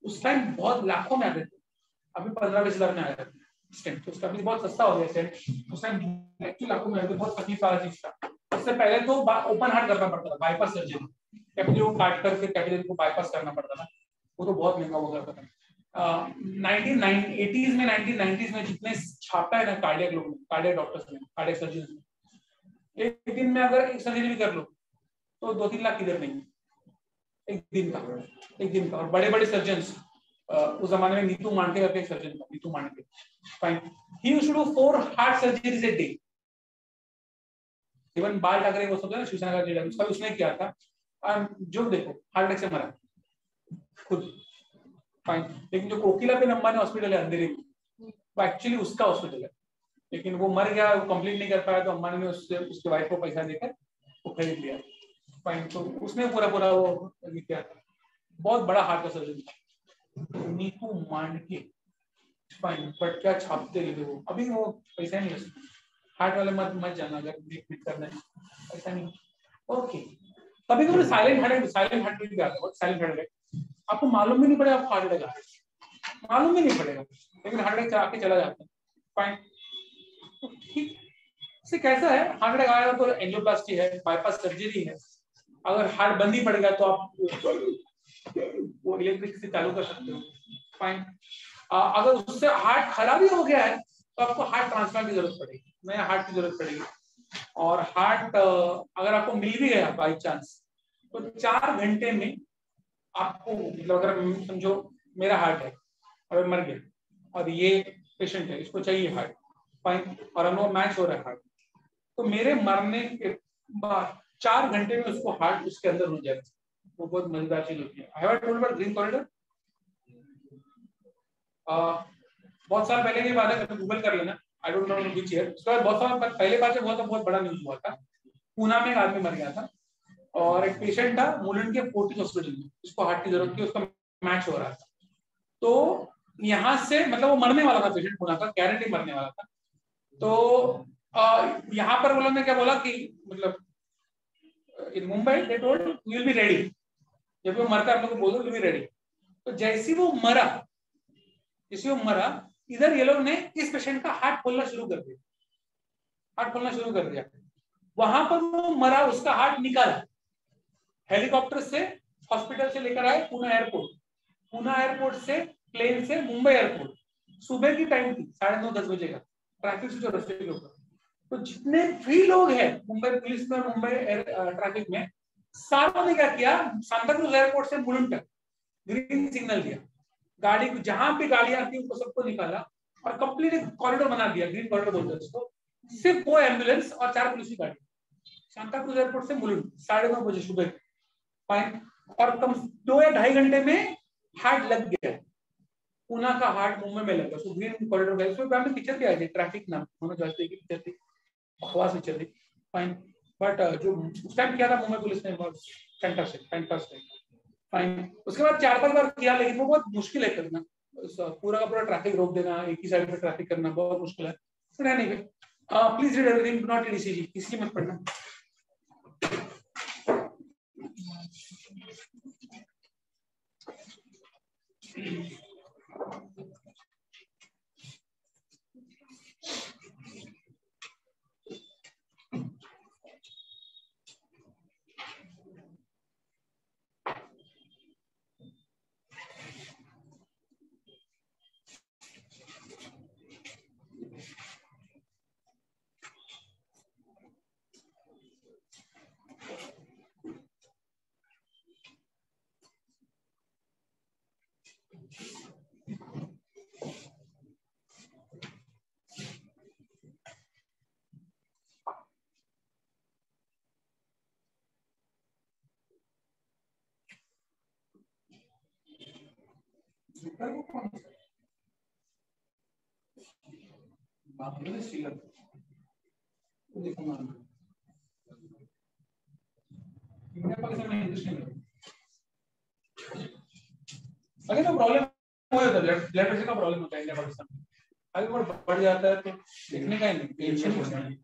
उस टाइम बहुत लाखों में आते थे, अभी 15-20 हजार में आ जाते हैं स्टेंट, उसका भी बहुत सस्ता हो गया स्टेंट, उस टाइम एक्चुअली लाखों में आते, बहुत तकलीफ वाला चीज था। उससे पहले तो ओपन हार्ट करना पड़ता था, बाईपास सर्जरी, कैपिलरी को काट करके कैपिलरी को बाईपास करना पड़ता था, वो तो बहुत महंगा हुआ करता था। 1980s में 1990s में जितने छापा है ना कार्डियक लोग, कार्डियक डॉक्टर्स ने, कार्डियक सर्जन ने, एक दिन में अगर एक सर्जरी भी कर लो तो 2-3 लाख किधर नहीं, एक दिन का। और बड़े बड़े सर्जन, उस जमाने में नीतू मांडे करके सर्जन था, Neetu Mande. Fine. He used to do 4 heart surgeries a day. Even Bal Thackeray वो सब है ना, शिवसेना का लीडर, उसका उसने किया था। जो देखो हार्ट अटैक से मरा खुद। फाइन। लेकिन जो कोकिला पे अंबानी हॉस्पिटल है अंधेरी में, वो एक्चुअली उसका हॉस्पिटल है, लेकिन वो मर गया, वो कंप्लीट नहीं कर पाया, तो अंबानी ने उससे उसके वाइफ को पैसा देकर वो खरीद लिया। फाइन। तो उसने पूरा वो किया था, बहुत बड़ा हार्ट का सर्जन था नीतू मांडके। फाइन। बट क्या छापते रहे वो, अभी वो पैसा नहीं है, हार्ट वाले मत जाना अगर ट्रीटमेंट करना है, पैसा नहीं। ओके। कभी कभी साइलेंट हार्ट बीट भी आता है, साइलेंट हार्ट अटैक, आपको मालूम भी नहीं पड़ेगा, आपको हार्ट अटैक आ रहा है, मालूम भी नहीं पड़ेगा, लेकिन हार्ट अटैक आके चला जाता है। फाइन। तो ठीक से कैसा है, हार्ट अटैक आएगा तो एंजियोप्लास्टी है, बाईपास सर्जरी है, अगर हार्ट बंद ही पड़ेगा तो आप वो इलेक्ट्रिक से चालू कर सकते हो। फाइन। अगर उससे हार्ट खराब ही हो गया है तो आपको हार्ट ट्रांसप्लांट की जरूरत पड़ेगी, नया हार्ट की जरूरत पड़ेगी। और हार्ट अगर आपको मिल भी गया बाई चांस तो 4 घंटे में आपको, मतलब अगर समझो मेरा हार्ट है और मर गया और ये पेशेंट है, इसको चाहिए हार्ट, फाइन, और हम लोग मैच हो रहा है हार्ट, तो मेरे मरने के बाद 4 घंटे में उसको हार्ट उसके अंदर हो जाएगा, वो बहुत मजेदार चीज होती है। I have told about green corridor, बहुत साल पहले की बात है, तो गूगल कर लेना, I don't know which year. उसके बाद बहुत साल पहले बात जब हुआ था, बहुत बड़ा न्यूज हुआ था। पूना में एक आदमी मर गया था और एक पेशेंट था मुलुंड के फोर्टिस हॉस्पिटल में, उसको हार्ट की जरूरत थी, उसका मैच हो रहा था। तो यहाँ से मतलब वो मरने वाला था पेशेंट, पूना का गारंटी मरने वाला था। तो यहाँ पर वो लोगों ने क्या बोला कि मतलब in Mumbai they told we will be ready, जब वो मरता हम लोग को बोल दो विल बी रेडी। तो जैसे वो मरा, इधर ये लोग ने इस पेशेंट का हार्ट खोलना शुरू कर दिया, वहां पर वो मरा, उसका हार्ट निकाला, हेलीकॉप्टर से हॉस्पिटल से लेकर आए पूना एयरपोर्ट से प्लेन से मुंबई एयरपोर्ट। सुबह की टाइम थी, 9:30-10 बजे का, ट्रैफिक से जो रास्ते के ऊपर। तो जितने भी लोग हैं मुंबई पुलिस में, मुंबई ट्रैफिक में, सारों ने क्या किया, सांता क्रूज एयरपोर्ट से मुलुंड तक ग्रीन सिग्नल दिया, गाड़ी जहां पे गाड़ियां थी उनको सबको निकाला और कंप्लीट एक कॉरिडोर बना दिया, ग्रीन कॉरिडोर बोलते हैं उसको। सिर्फ 2 एम्बुलेंस और 4 पुलिस की गाड़ी, सांता क्रूज एयरपोर्ट से मुलुंड 9:30 बजे सुबह। फाइन। और कम 2 या 2.5 घंटे में हार्ट लग गया, पूना का हार्ट मुंबई में लगा। सो ग्रीन कॉरिडोर गए, उसमें हमने पिक्चर भी आई थी, ट्रैफिक नाम मनोज वाजपेयी की पिक्चर थी, बकवास पिक्चर थी। फाइन। बट जो उस टाइम किया था मुंबई पुलिस ने, बहुत फैंटास्टिक। फाइन। उसके बाद 4-5 बार किया, लेकिन वो बहुत मुश्किल है करना, पूरा का पूरा ट्रैफिक रोक देना, एक ही साइड पे ट्रैफिक करना बहुत मुश्किल है। नहीं, please read everything, not read ECG, किसी मत पढ़ना। अगर तो प्रॉब्लम हो जाता है, ब्लड प्रेशर का प्रॉब्लम होता है इंडिया पाकिस्तान में, अगर बढ़ जाता है तो देखने का ही नहीं, टेंशन हो जाता है।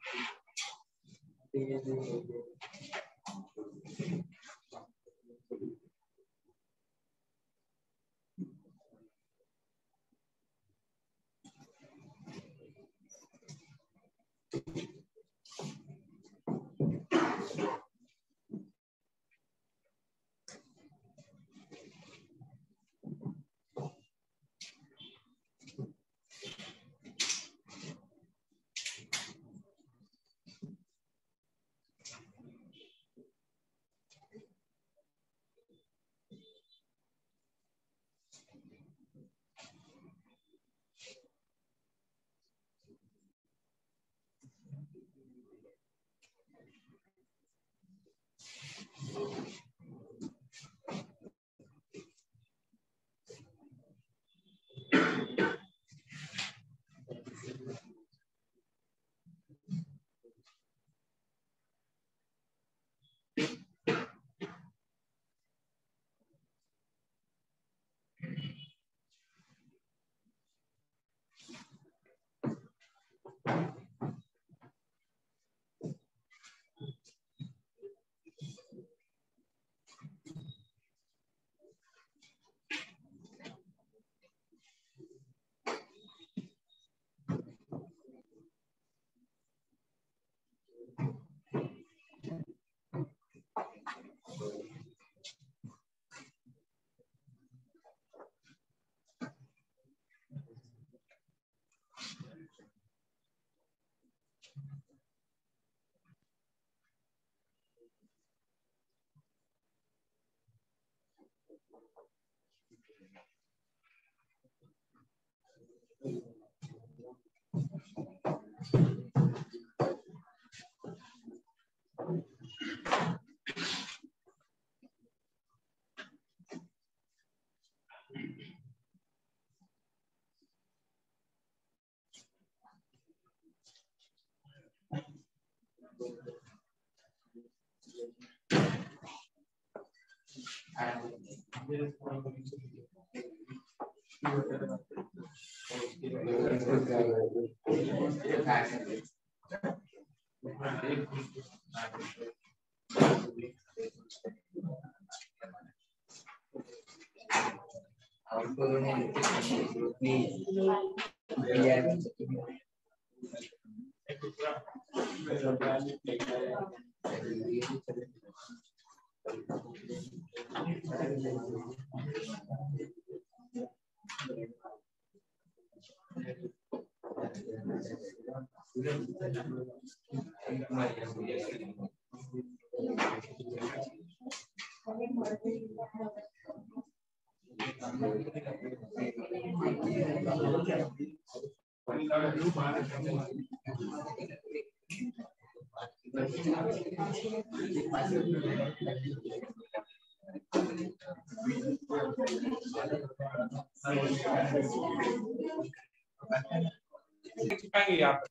यहाँ पर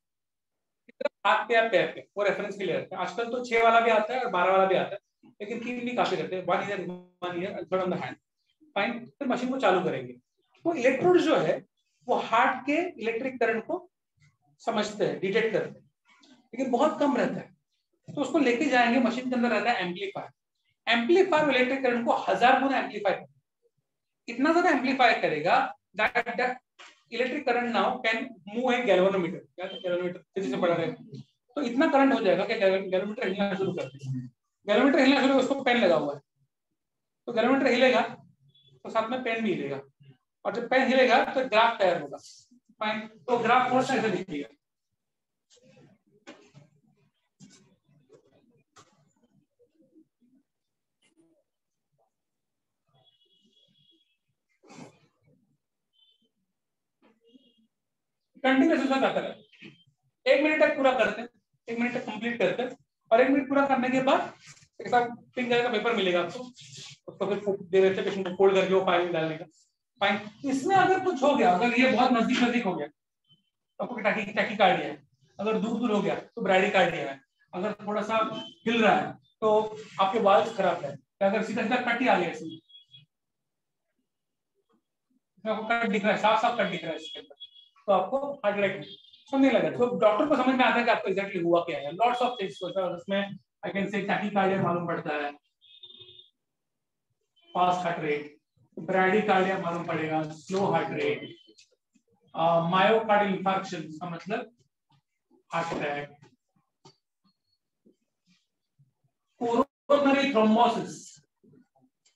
हाथ पे या पैर पे वो रेफरेंस के लिए रखते हैं। आजकल तो 6 वाला भी आता है और 12 वाला भी आता है, लेकिन 3 भी काफी करते हैं। 1 year third on the hand. Fine, फिर मशीन को चालू करेंगे। तो इलेक्ट्रोड जो है वो हार्ट के इलेक्ट्रिक करंट को समझते हैं, डिटेक्ट करते हैं, लेकिन बहुत कम रहता है। तो उसको लेके जाएंगे, मशीन के अंदर रहता है एम्पलीफायर। एम्पलीफायर इलेक्ट्रिक करंट को 1000 गुना एम्पलीफाई करेगा। इतना ज्यादा एम्पलीफाई करेगा that electric current now can move A galvanometer. क्या गैल्वेनोमीटर तेजी से बढ़ा रहे हैं तो इतना करंट हो जाएगा कि गैल्वेनोमीटर हिलना शुरू कर देगा। गैल्वेनोमीटर हिलना शुरू, उसको पेन लगा हुआ है, तो गैल्वेनोमीटर हिलेगा तो साथ में पेन भी हिलेगा, और जब पेन हिलेगा तो ग्राफ तैयार होगा। फाइन, तो ग्राफ फोर्स ऐसे दिखेगा। कंटिन्यूस उसमें जाता है। 1 मिनट तक पूरा करते हैं, 1 मिनट तक कंप्लीट करते हैं, और 1 मिनट पूरा करने के बाद एक साथ पिंक कलर का पेपर मिलेगा आपको, उसको फिर दे देते हैं पेशेंट को, फोल्ड करके वो फाइल में डालने का। फाइन, इसमें अगर कुछ हो गया, अगर ये बहुत नजदीक हो गया तो आपको टैकीकार्डिया है, अगर दूर हो गया तो ब्राडिकार्डिया है, अगर थोड़ा सा हिल रहा है तो आपके वाल्व खराब है, अगर सीधा सीधा कट ही आ गया इसमें, आपको कट दिख रहा है, साफ साफ कट दिख रहा है इसके अंदर, तो आपको हार्ट अटैक समझने लगा। तो डॉक्टर को समझ में आता है कि आपको एग्जैक्टली हुआ क्या है। लॉट्स ऑफ थिंग्स होता है उसमें, आई कैन से टैकीकार्डिया मालूम पड़ता है, फास्ट हार्ट रेट, ब्राडिकार्डिया मालूम पड़ेगा, slow heart rate, myocardial infarction का मतलब heart attack, coronary thrombosis,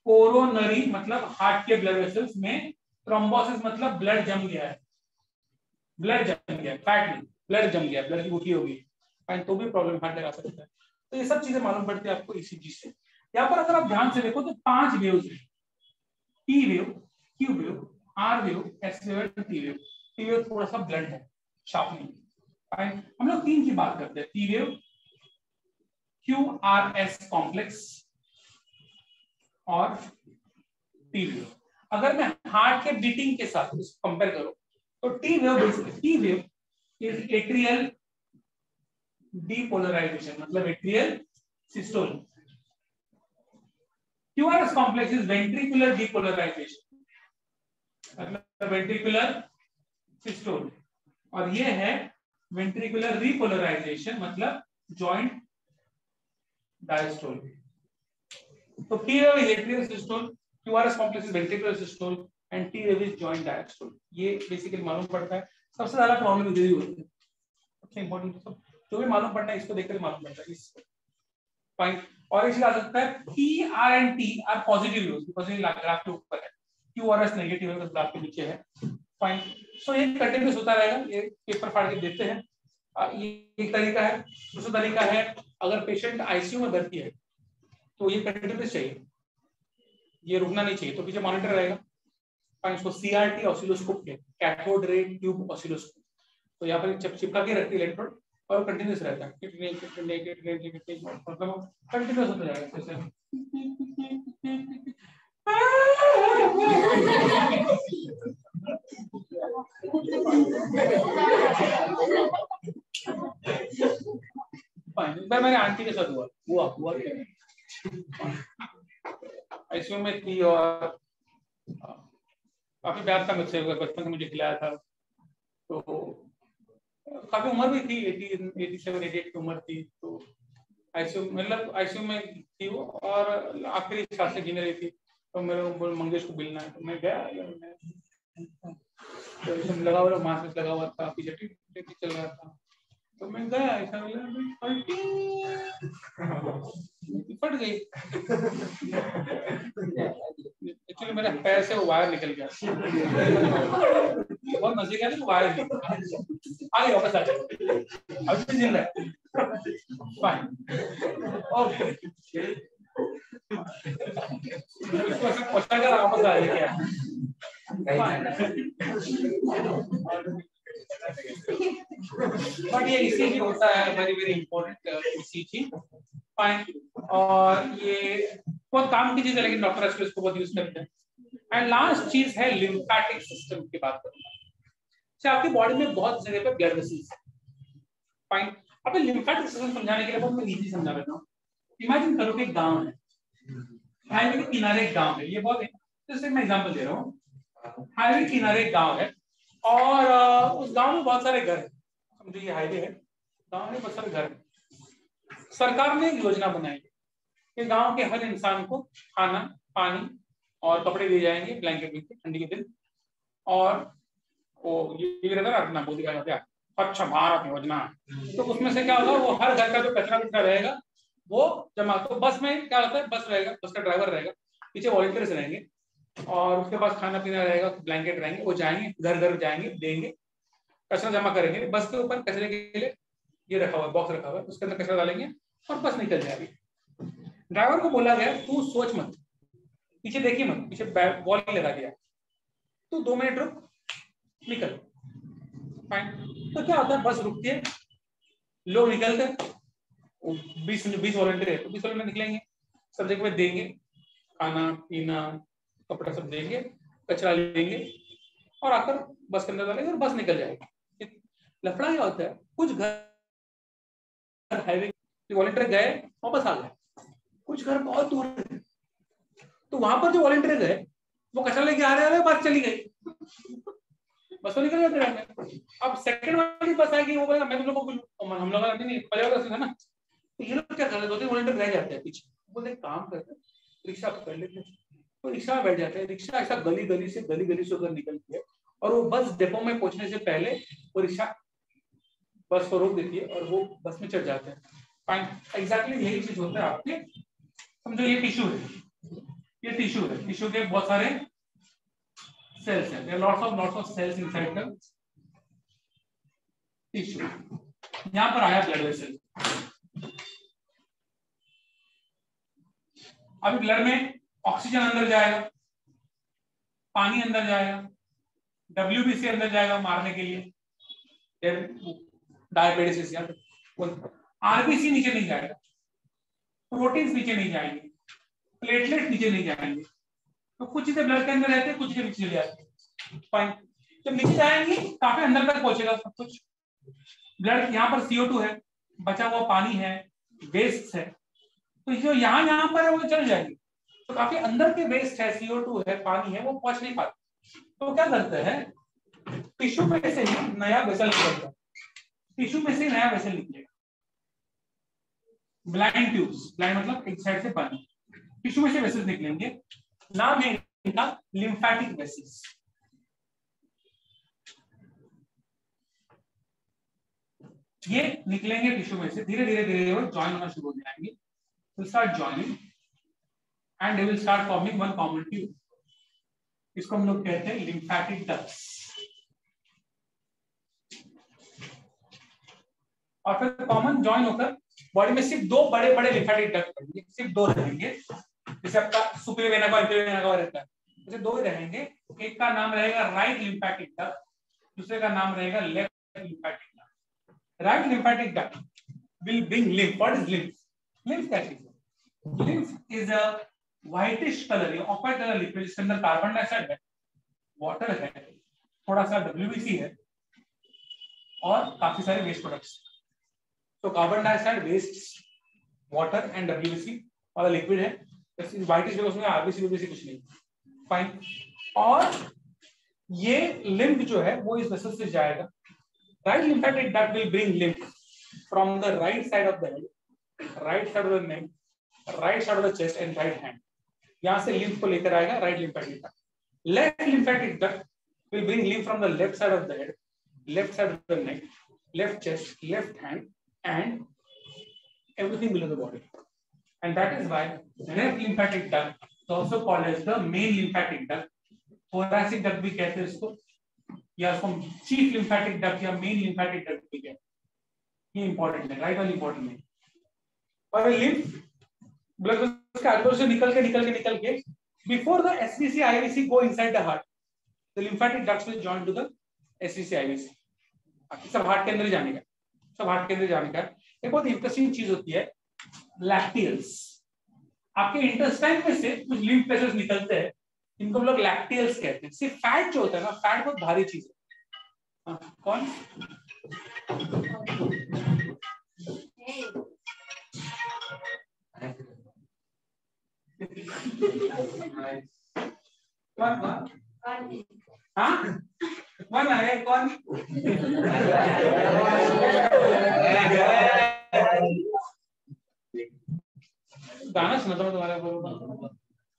coronary मतलब हार्ट के ब्लड वेसल्स में, थ्रोम्बोसिस मतलब ब्लड जम गया है, ब्लड जम गया, फैट नहीं, ब्लड जम गया, ब्लड की बूटी होगी, फाइन, तो भी प्रॉब्लम हार्ट लगा सकता है। तो ये सब चीजें मालूम पड़ती है आपको ईसीजी से। यहाँ पर अगर आप ध्यान से देखो तो 5 वेव्स हैं, P wave, Q wave, R wave, S wave, T wave. T wave थोड़ा सा ब्लड है, शार्पनिंग, फाइन। हम लोग 3 की बात करते हैं, P wave, Q R S complex और टी वेव। अगर मैं हार्ट के बीटिंग के साथ इसको कंपेयर करूं तो T wave is atrial depolarisation, मतलब atrial systole. QRS complex is ventricular depolarisation, मतलब वेंट्रिकुलर सिस्टोल, और ये है वेंट्रिकुलर रीपोलराइजेशन, मतलब जॉइंट डायस्टोल। तो T wave is atrial systole, QRS complex is ventricular systole and T wave is joint diastole। ये बेसिकली मालूम पड़ता है। सबसे ज्यादा प्रॉब्लम इधर ही होती है, सबसे इंपॉर्टेंट सब जो भी मालूम पड़ना है इसको देखकर मालूम पड़ता है। इस फाइन, और एक चीज आ सकता है, P, R and T are positive waves, because ये ग्राफ के ऊपर है, QRS नेगेटिव है, ग्राफ के नीचे है। फाइन, सो ये कंटिन्यूस होता रहेगा, ये पेपर फाड़ के देते हैं। ये एक तरीका है। दूसरा तरीका है, अगर पेशेंट आईसीयू में भर्ती है तो ये कंटिन्यूस चाहिए, ये रुकना नहीं चाहिए, तो पीछे मॉनिटर रहेगा। फाइन, इसको सीआरटी ऑसिलोस्कोप के, कैथोड रे ट्यूब ऑसिलोस्कोप, तो यहाँ पर चिपका के रखती है इलेक्ट्रोड और कंटिन्यूस रहता है, मतलब कंटिन्यूस होता जाएगा जैसे। मैंने आंटी के साथ हुआ आईसीयू में थी और काफी प्यार था मुझसे, बचपन से मुझे खिलाया था। तो काफी उम्र भी थी, 87 88 की उम्र थी। तो आईसीयू मतलब आईसीयू में थी वो, और आखिरी सांस से जीने रही थी। तो मेरे मंगेश को मिलना है, तो मैं गया। तो लगा हुआ मास्क लगा हुआ था, पीछे टीटी चल रहा था। तो मैं गया, ऐसा फट गई। एक्चुअली मेरे पैर से वो वायर निकल गया, बहुत नजदीक है, वायर आगे वापस आ जाए, अभी जिंदा है। फाइन, ओके, इसको ऐसा क्वेश्चन का वापस आ जाए क्या? बट ये ईसीजी होता है, very very important ECG. Fine, और ये बहुत काम की चीज है, लेकिन डॉक्टर आजकल इसको बहुत यूज करते हैं। एंड लास्ट चीज है लिम्फेटिक सिस्टम की बात करूंगा। अच्छा, आपकी बॉडी में बहुत जगह पे ब्लड वेसल्स है। फाइन, अब लिम्फेटिक सिस्टम समझाने के लिए बहुत मैं इजी समझा देता हूँ। इमेजिन करो कि एक गांव है, हाईवे के किनारे एक गांव है। ये बहुत, जैसे मैं एग्जांपल दे रहा हूँ, हाईवे के किनारे एक गांव है, और उस गांव में बहुत सारे घर हैं। समझो ये हाईवे है, गांव में बहुत सारे घर हैं। सरकार ने एक योजना बनाई कि गांव के हर इंसान को खाना, पानी और कपड़े दिए जाएंगे, ब्लैंकेट भी ठंडी के दिन। और वो ये भी रहता है अपना मोदी का क्या स्वच्छ भारत योजना, तो उसमें से क्या होगा, वो हर घर का जो कचरा कचरा रहेगा वो जमा। तो बस में क्या होता है, बस रहेगा, बस का ड्राइवर रहेगा, पीछे वॉलंटियर्स रहेंगे, और उसके पास खाना पीना रहेगा, ब्लैंकेट रहेंगे, वो जाएंगे घर घर जाएंगे, देंगे, कचरा जमा करेंगे। बस के ऊपर कचरे के लिए ये रखा हुआ है, बॉक्स रखा हुआ है, उसके अंदर कचरा डालेंगे और बस निकल जाएगी। ड्राइवर को बोला गया तू सोच मत, पीछे देखिए मत, पीछे वॉल लगा दिया, तू 2 मिनट रुक, निकल। फाइन, तो क्या होता है, बस रुकती है, लोग निकलते हैं, 20 वॉलंटियर है तो 20 वॉलंटियर निकलेंगे, सब जगह पे देंगे, खाना पीना कपड़ा सब देंगे, कचरा लेंगे, और आकर बस के अंदर डालेंगे और बस निकल जाएगी। लफड़ा क्या होता है, कुछ घर हाईवे वॉलंटियर गए वापस आ गए, कुछ घर बहुत दूर है, तो वहां पर जो वॉलंटियर गए वो कचरा लेके आ रहे हैं, बस चली गई, बस तो निकल जाते हैं। अब सेकंड वाली बस आएगी, वो बोलेगा मैं तुम लोगों को, हम लोग नहीं पहले ना, तो ये लोग क्या कर रहे हैं, 2-3 वॉलंटियर रह जाते हैं पीछे, बोलते काम करते हैं, रिक्शा पकड़ लेते हैं, तो रिक्शा में बैठ जाते हैं। रिक्शा ऐसा गली गली से होकर निकलती है, और वो बस डिपो में पहुंचने से पहले वो रिक्शा बस को रोक देती है और वो बस में चढ़ जाते हैं। फाइन, एग्जैक्टली यही चीज होता है आपके। समझो ये टिश्यू है, ये टिश्यू है, टिश्यू के बहुत सारे सेल्स हैं, there are lots of cells inside the tissue। यहां पर आया ब्लड वेसल, अभी ब्लड में ऑक्सीजन अंदर जाएगा, पानी अंदर जाएगा, WBC अंदर जाएगा मारने के लिए, डायबिटीज, आरबीसी नीचे नहीं जाएगा, प्रोटीन्स नीचे नहीं जाएंगे, प्लेटलेट नीचे नहीं जाएंगे, तो कुछ चीजें ब्लड के अंदर रहते हैं, कुछ चीजें नीचे चली जाती है। फाइन, जब नीचे जाएंगी काफी अंदर तक पहुंचेगा सब कुछ। ब्लड यहाँ पर CO2 है, बचा हुआ पानी है, वेस्ट है, तो जो यहाँ पर है वो चल जाएगी। तो काफी अंदर के वेस्ट है, CO2 है, पानी है, वो पहुंच नहीं पाते। तो क्या करते हैं, टिश्यू में से ही नया वेसल निकलता है, टिश्यू में से नया वेसल निकलेगा। ब्लाइंड ट्यूब्स, ब्लाइंड मतलब एक साइड से बंद, टिश्यू में से वेसल्स निकलेंगे, नाम है इनका लिम्फेटिक वेसल्स। ये निकलेंगे टिश्यू में से, धीरे धीरे वो जॉइन होना शुरू हो जाएंगे, will start joining and they will start forming one common tube। इसको हम लोग कहते हैं lymphatic ducts। और फिर कॉमन जॉइन होकर बॉडी में सिर्फ 2 बड़े बड़े lymphatic duct रहेंगे, सिर्फ 2 रहेंगे। जैसे आपका सुपीरियर वेना का इंफीरियर वेना का रहता है, जैसे 2 ही रहेंगे। एक का नाम रहेगा राइट lymphatic duct, दूसरे का नाम रहेगा left lymphatic duct। Right lymphatic duct will bring lymph। What is lymph? Lymph क्या चीज है? Lymph is a whitish color, ये ऑफ व्हाइट कलर लिक्विड, जिसके अंदर कार्बन डाइऑक्साइड है, वाटर है, थोड़ा सा WBC है, और काफी सारे वेस्ट प्रोडक्ट्स। तो carbon dioxide, waste, water and WBC वाला लिक्विड है। व्हाइटिश, उसमें RBC कुछ नहीं। फाइन, और ये लिम्फ जो है वो इस वेसल से जाएगा. Right lymphatic duct will bring lymph from the right side of the head, right side of the neck, right side of the chest and right hand. यहां से लिम्फ को लेकर आएगा right lymphatic duct. Left lymphatic duct will bring lymph from the left side of the head, left side of the neck, left chest, left hand, and everything below the body. And that is why left lymphatic duct is also called as the main lymphatic duct. Thoracic duct भी कहते हैं इसको, या इसको chief lymphatic duct या main lymphatic duct भी कहते हैं. ये important है, right वाली important है. और lymph blood vessels के आजू-बाजू से निकल के before the SVC IVC go inside the heart, the lymphatic ducts will join to the SVC IVC. सब हार्ट के अंदर ही जाने का, सब हार्ट के अंदर जाने का. एक बहुत इंटरेस्टिंग चीज होती है लैक्टियल्स. आपके इंटेस्टाइन में से कुछ लिम्फ वेसल्स निकलते हैं, इनको हम लोग लैक्टियल्स कहते हैं. सिर्फ फैट जो होता है ना, फैट बहुत भारी चीज है. कौन हाँ कौन है कौन गाना सुना था तुम्हारे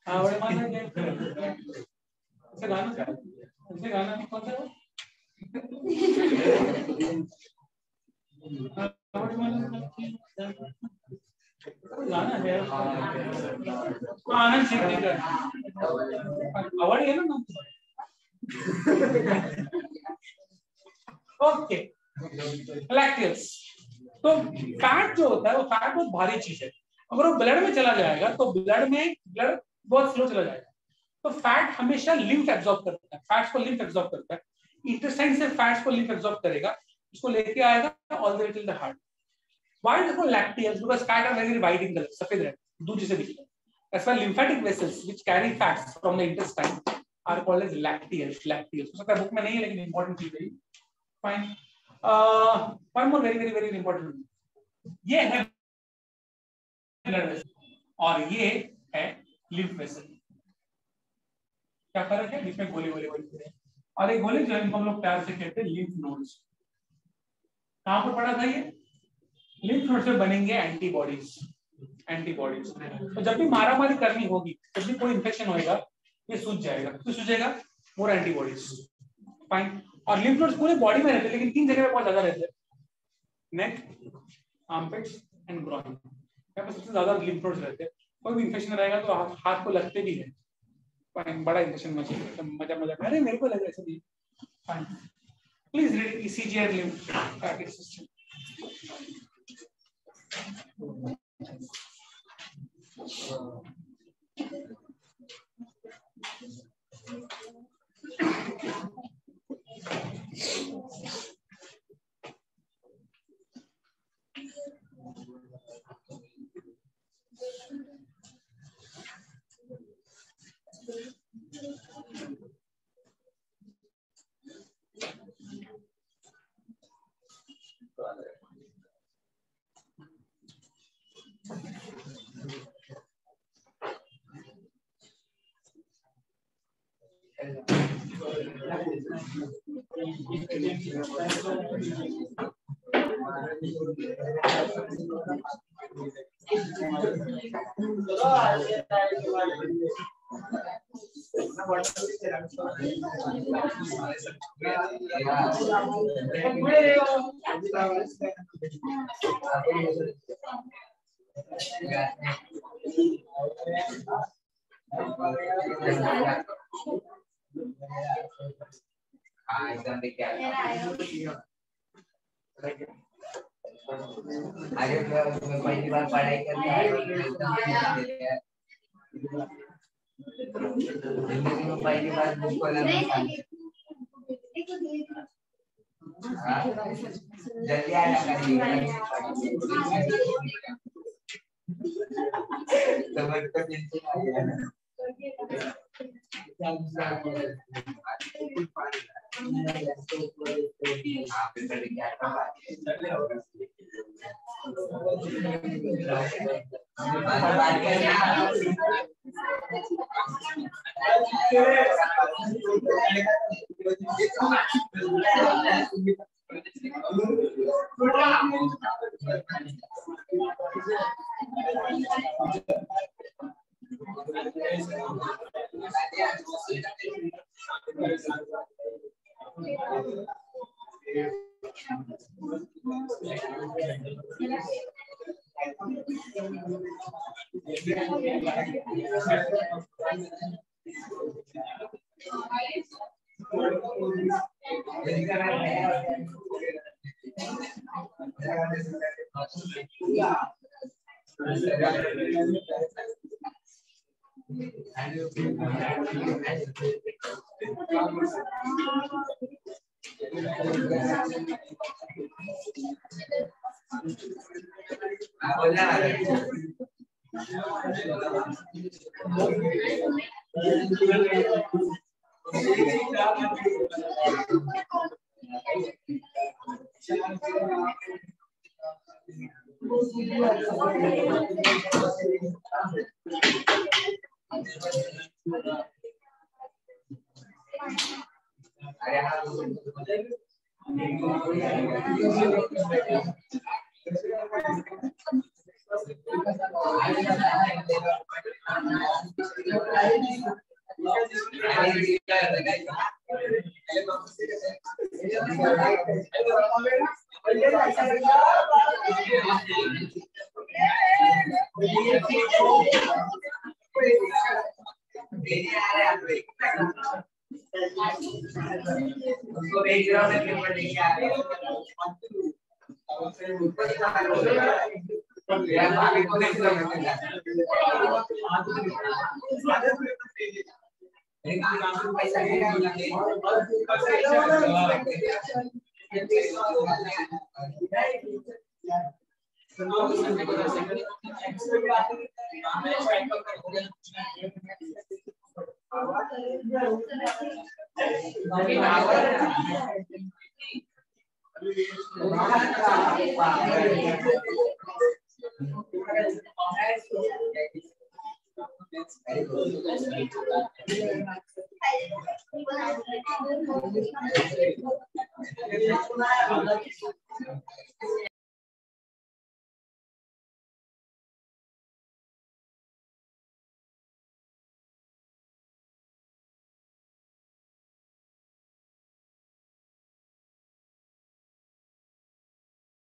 हाँ बड़े मान ऐसे गाना कौन सा गाना है आनंद सिंह का अवार्ड है ना. Okay lacteals. तो फैट जो होता है वो फैट बहुत भारी चीज है. अगर वो ब्लड में चला जाएगा तो ब्लड बहुत स्लो चला जाएगा. तो फैट हमेशा लिम्फ एब्जॉर्ब करता है, फैट्स को लिम्फ एब्जॉर्ब करता है. इंटेस्टाइन से फैट्स को लिम्फ एब्जॉर्ब करेगा, उसको लेके आएगा all the way till the heart. Why देखो lacteals, because fat are very white in colour, सफेद रहते हैं, दूध जैसे दिखते हैं. That's why lymphatic vessels which carry fats from the intestine are called as lacteals. हो सकता है बुक में नहीं है लेकिन इंपॉर्टेंट चीज है. Fine. One more very important. ये है ब्लड वेसल और ये है लिम्फ वेसल. क्या फर्क है इसमें? गोले और एक गोले जो है हम लोग प्यार से कहते हैं लिम्फ नोड्स. कहां पर पड़ा था ये? लिम्फ नोड से बनेंगे एंटीबॉडीज. तो जब भी मारामारी करनी होगी, जब भी कोई इंफेक्शन होएगा, ये सूज जाएगा. तो सूजेगा मोर एंटीबॉडीज. फाइन. और लिम्फ नोड्स पूरे बॉडी में रहते हैं लेकिन 3 जगह पे बहुत ज्यादा रहते हैं, नेक, आर्मपिट्स एंड ग्रोइन. यहाँ पे सबसे ज्यादा लिम्फ नोड्स रहते हैं. कोई भी इंफेक्शन रहेगा तो हाथ को लगते भी है. फाइन. बड़ा इंफेक्शन मजा अरे मेरे को लग रहा है ऐसा भी. Fine. Please read ECG and lymphatic system. पहली बार पढ़ाई करके जिंदगी में पहली बार बुक वाला जल्दी आया